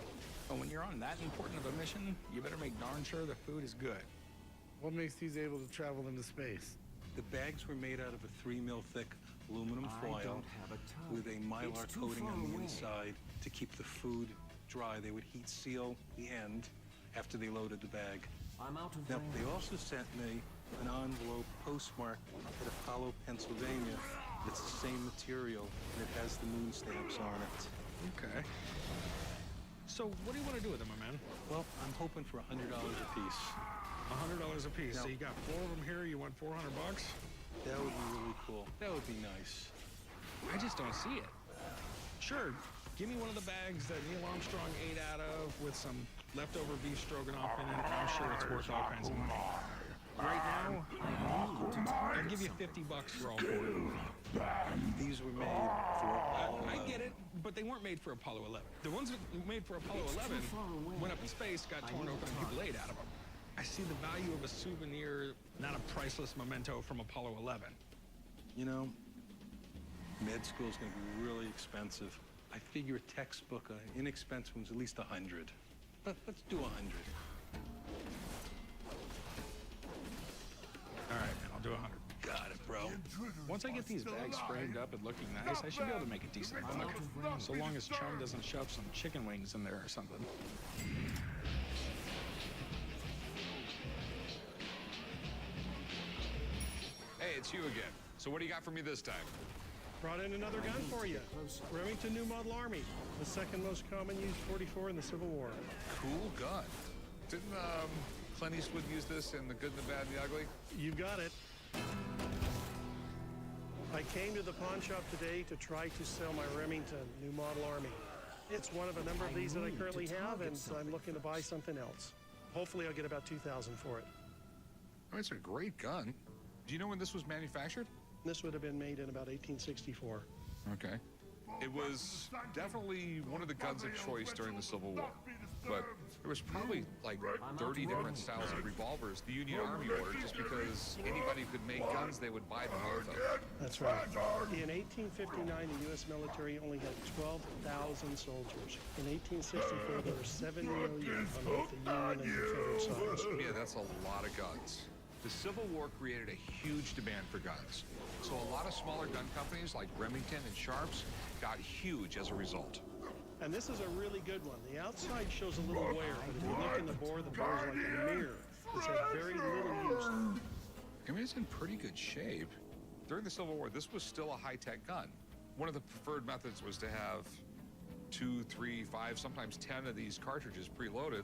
But when you're on that important of a mission, you better make darn sure the food is good. What makes these able to travel into space? The bags were made out of a 3 mil thick aluminum foil with a mylar coating on the inside to keep the food dry. They would heat seal the end after they loaded the bag. I'm out of Now, range. they also sent me an envelope postmarked at Apollo, Pennsylvania. It's the same material, and it has the moon stamps on it. Okay. So what do you want to do with them, my man? Well, I'm hoping for $100 a piece. $100 a piece. Now, So you got 4 of them here. You want 400 bucks? That would be really cool. That would be nice. I just don't see it. Sure. Give me one of the bags that Neil Armstrong ate out of with some leftover beef stroganoff in it. I'm sure it's worth all kinds of money. Right now, I'd give you 50 bucks for all 4 of them. These were made for Apollo 11. I get it, but they weren't made for Apollo 11. The ones that were made for Apollo 11 went up in space, got torn open, and people ate out of them. I see the value of a souvenir, not a priceless memento from Apollo 11. You know, med school is going to be really expensive. I figure a textbook, an inexpensive one's at least 100. Let's do 100. All right, man, I'll do 100. Got it, bro. Once I get these bags framed up and looking nice, I should be able to make a decent buck. So long as Chum doesn't shove some chicken wings in there or something. Hey, it's you again. So what do you got for me this time? Brought in another gun for you. Remington New Model Army, the second most common used .44 in the Civil War. Cool gun. Didn't Clint Eastwood use this in The Good, the Bad, and the Ugly? You got it. I came to the pawn shop today to try to sell my Remington New Model Army. It's one of a number of these that I currently have, and I'm looking to buy something else. Hopefully I'll get about $2,000 for it. Oh, it's a great gun. Do you know when this was manufactured? This would have been made in about 1864. Okay. It was definitely one of the guns of choice during the Civil War. But there was probably like 30 different styles of revolvers the Union Army ordered just because anybody who could make guns, they would buy them off of. That's right. In 1859, the U.S. military only had 12,000 soldiers. In 1864, there were 7 million on both the Union and Confederate sides. Yeah, that's a lot of guns. The Civil War created a huge demand for guns. So a lot of smaller gun companies like Remington and Sharps got huge as a result. And this is a really good one. The outside shows a little wear, but if you look in the bore's like a mirror. It's had very little use. I mean, it's in pretty good shape. During the Civil War, this was still a high-tech gun. One of the preferred methods was to have 2, 3, 5, sometimes 10 of these cartridges preloaded,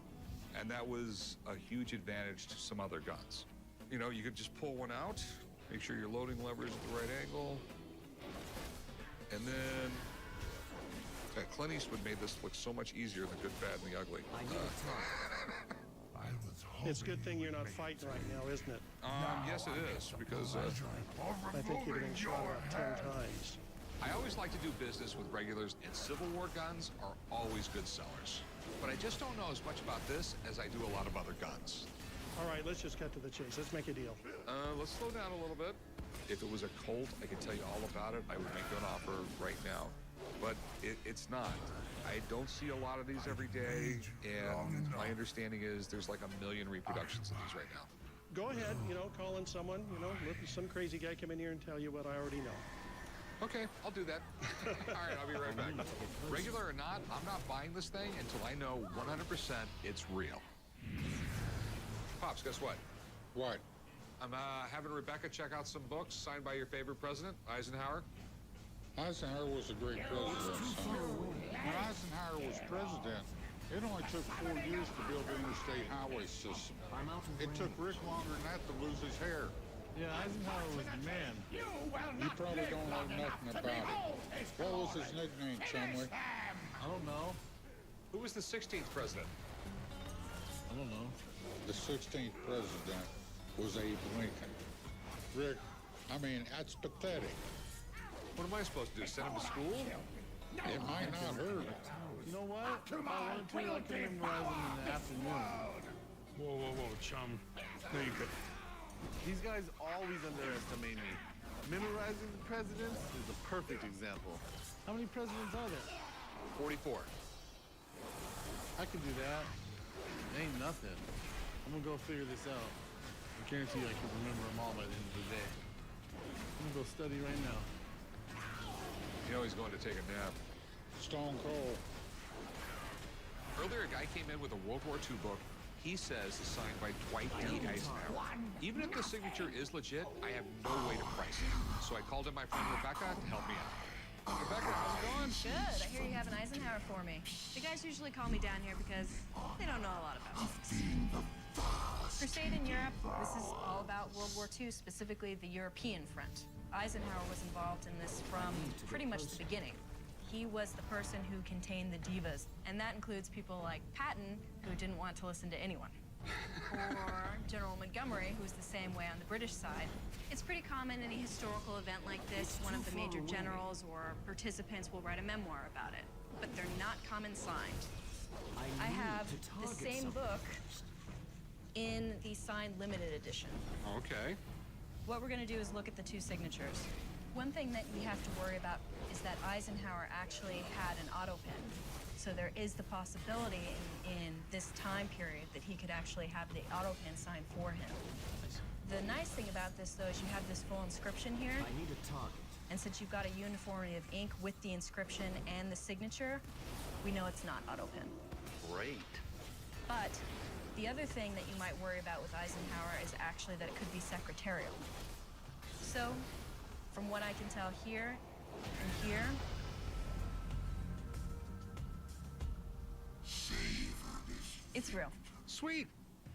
and that was a huge advantage to some other guns. You know, you could just pull one out, make sure your loading lever is at the right angle, and then Clint Eastwood made this look so much easier than Good, Bad, and the Ugly. It's a good thing you're not fighting right now, isn't it? Yes, it is, because I think you've been shot about 10 times. I always like to do business with regulars, and Civil War guns are always good sellers. But I just don't know as much about this as I do a lot of other guns. All right, let's just cut to the chase. Let's make a deal. Let's slow down a little bit. If it was a Colt, I could tell you all about it. I would make you an offer right now. But it's not. I don't see a lot of these every day, and my understanding is there's like 1 million reproductions of these right now. Go ahead, call in someone, let some crazy guy come in here and tell you what I already know. Okay, I'll do that. All right, I'll be right back. Regular or not, I'm not buying this thing until I know 100% it's real. Pops, guess what? What? I'm having Rebecca check out some books signed by your favorite president, Eisenhower. Eisenhower was a great president, son. When Eisenhower was president, it only took 4 years to build the interstate highway system. It took Rick longer than that to lose his hair. Yeah, Eisenhower was the man. You probably don't know nothing about it. What was his nickname, Chumley? I don't know. Who was the 16th president? I don't know. The 16th president was Abe Lincoln. Rick, I mean, that's pathetic. What am I supposed to do, send him to school? It might not hurt. You know what? If I wanted to, I could memorize them in the afternoon. Whoa, chum. No, you couldn't. These guys always underestimate me. Memorizing the presidents is a perfect example. How many presidents are there? 44. I can do that. It ain't nothing. I'm gonna go figure this out. I guarantee you I can remember them all by the end of the day. I'm gonna go study right now. You know he's going to take a nap. Stone cold. Earlier, a guy came in with a World War II book. He says it's signed by Dwight D. Eisenhower. Even if the signature is legit, I have no way to price it. So I called in my friend Rebecca to help me out. Rebecca, how's it going? Good. I hear you have an Eisenhower for me. The guys usually call me down here because they don't know a lot about this. Crusade in Europe, this is all about World War II, specifically the European front. Eisenhower was involved in this from pretty much the beginning. He was the person who contained the divas, and that includes people like Patton, who didn't want to listen to anyone, or General Montgomery, who's the same way on the British side. It's pretty common in a historical event like this, one of the major generals or participants will write a memoir about it, but they're not common signed. I have the same book in the signed limited edition. Okay. What we're going to do is look at the 2 signatures. One thing that we have to worry about is that Eisenhower actually had an auto pen. So there is the possibility in this time period that he could actually have the auto pen signed for him. The nice thing about this, though, is you have this full inscription here. I need a target. And since you've got a uniformity of ink with the inscription and the signature, we know it's not auto pen. Great. But the other thing that you might worry about with Eisenhower is actually that it could be secretarial. So, from what I can tell here and here, it's real. Sweet.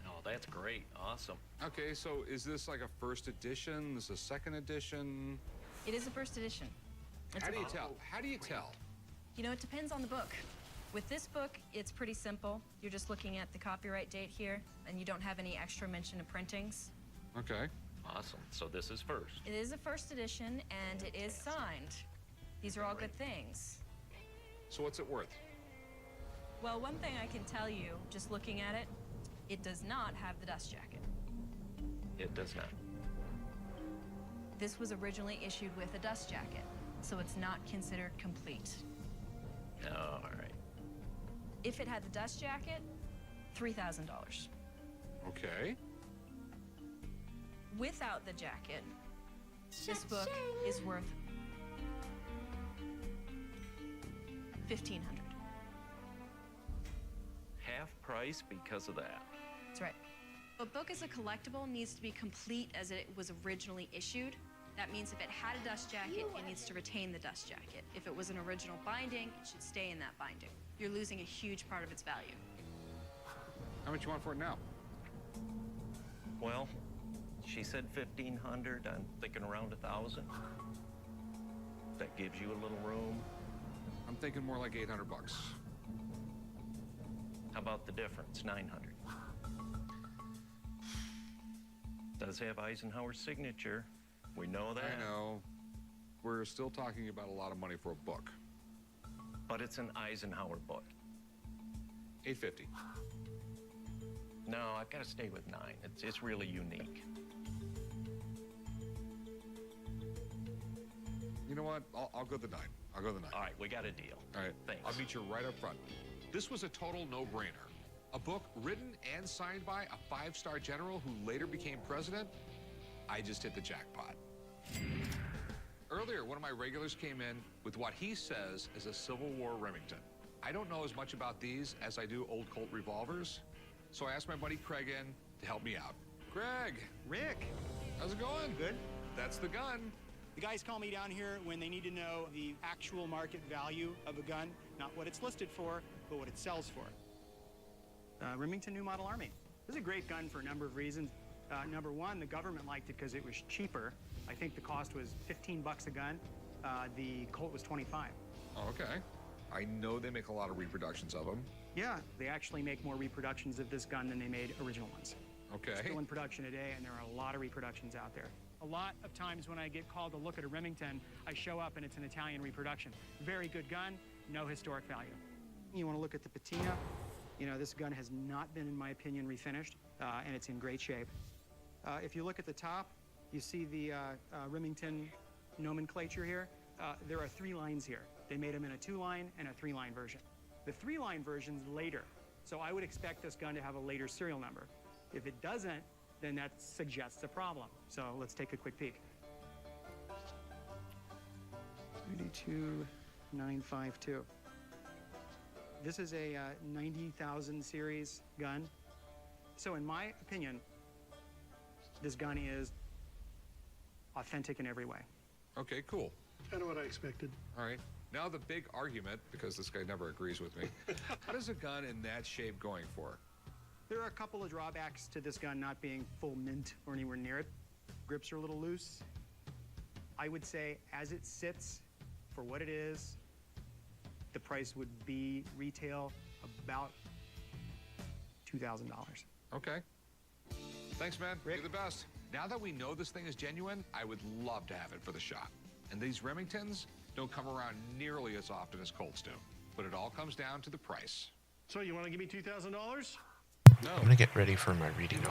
Oh, that's great. Awesome. Okay, so is this like a first edition? This is a second edition? It is a first edition. How do you tell? How do you tell? You know, it depends on the book. With this book, it's pretty simple. You're just looking at the copyright date here, and you don't have any extra mention of printings. Okay. Awesome. So this is first. It is a first edition, and it is signed. These are all good things. So what's it worth? Well, one thing I can tell you, just looking at it, it does not have the dust jacket. It does not. This was originally issued with a dust jacket, so it's not considered complete. All right. If it had the dust jacket, $3,000. Okay. Without the jacket, this book is worth $1,500. Half price because of that. That's right. A book as a collectible needs to be complete as it was originally issued. That means if it had a dust jacket, it needs to retain the dust jacket. If it was an original binding, it should stay in that binding. You're losing a huge part of its value. How much you want for it now? Well, she said 1,500. I'm thinking around 1,000. That gives you a little room. I'm thinking more like 800 bucks. How about the difference? 900. Does have Eisenhower's signature. We know that. I know. We're still talking about a lot of money for a book. But it's an Eisenhower book. $850. No, I've got to stay with 9. It's really unique. You know what? I'll go the 9. I'll go the 9. All right, we got a deal. All right. Thanks. I'll meet you right up front. This was a total no-brainer. A book written and signed by a 5-star general who later became president. I just hit the jackpot. Earlier, one of my regulars came in with what he says is a Civil War Remington. I don't know as much about these as I do old Colt revolvers, so I asked my buddy Craig in to help me out. Craig! Rick! How's it going? Good. That's the gun. The guys call me down here when they need to know the actual market value of a gun, not what it's listed for, but what it sells for. Remington New Model Army. This is a great gun for a number of reasons. Number one, the government liked it because it was cheaper. I think the cost was 15 bucks a gun. The Colt was 25. Oh, okay. I know they make a lot of reproductions of them. Yeah, they actually make more reproductions of this gun than they made original ones. Okay. Still in production today, and there are a lot of reproductions out there. A lot of times when I get called to look at a Remington, I show up and it's an Italian reproduction. Very good gun, no historic value. You want to look at the patina. You know, this gun has not been, in my opinion, refinished, and it's in great shape. If you look at the top, you see the Remington nomenclature here. There are 3 lines here. They made them in a 2-line and a 3-line version. The 3-line version's later, so I would expect this gun to have a later serial number. If it doesn't, then that suggests a problem. So let's take a quick peek. 32952. This is a 90,000 series gun. So in my opinion, this gun is authentic in every way. Okay, cool. Kind of what I expected. All right. Now the big argument, because this guy never agrees with me. What is a gun in that shape going for? There are a couple of drawbacks to this gun not being full mint or anywhere near it. Grips are a little loose. I would say as it sits for what it is, the price would be retail about $2,000. Okay. Thanks, man. Rick. You're the best. Now that we know this thing is genuine, I would love to have it for the shop. And these Remingtons don't come around nearly as often as Colts do. But it all comes down to the price. So you want to give me $2,000? No. I'm gonna get ready for my reading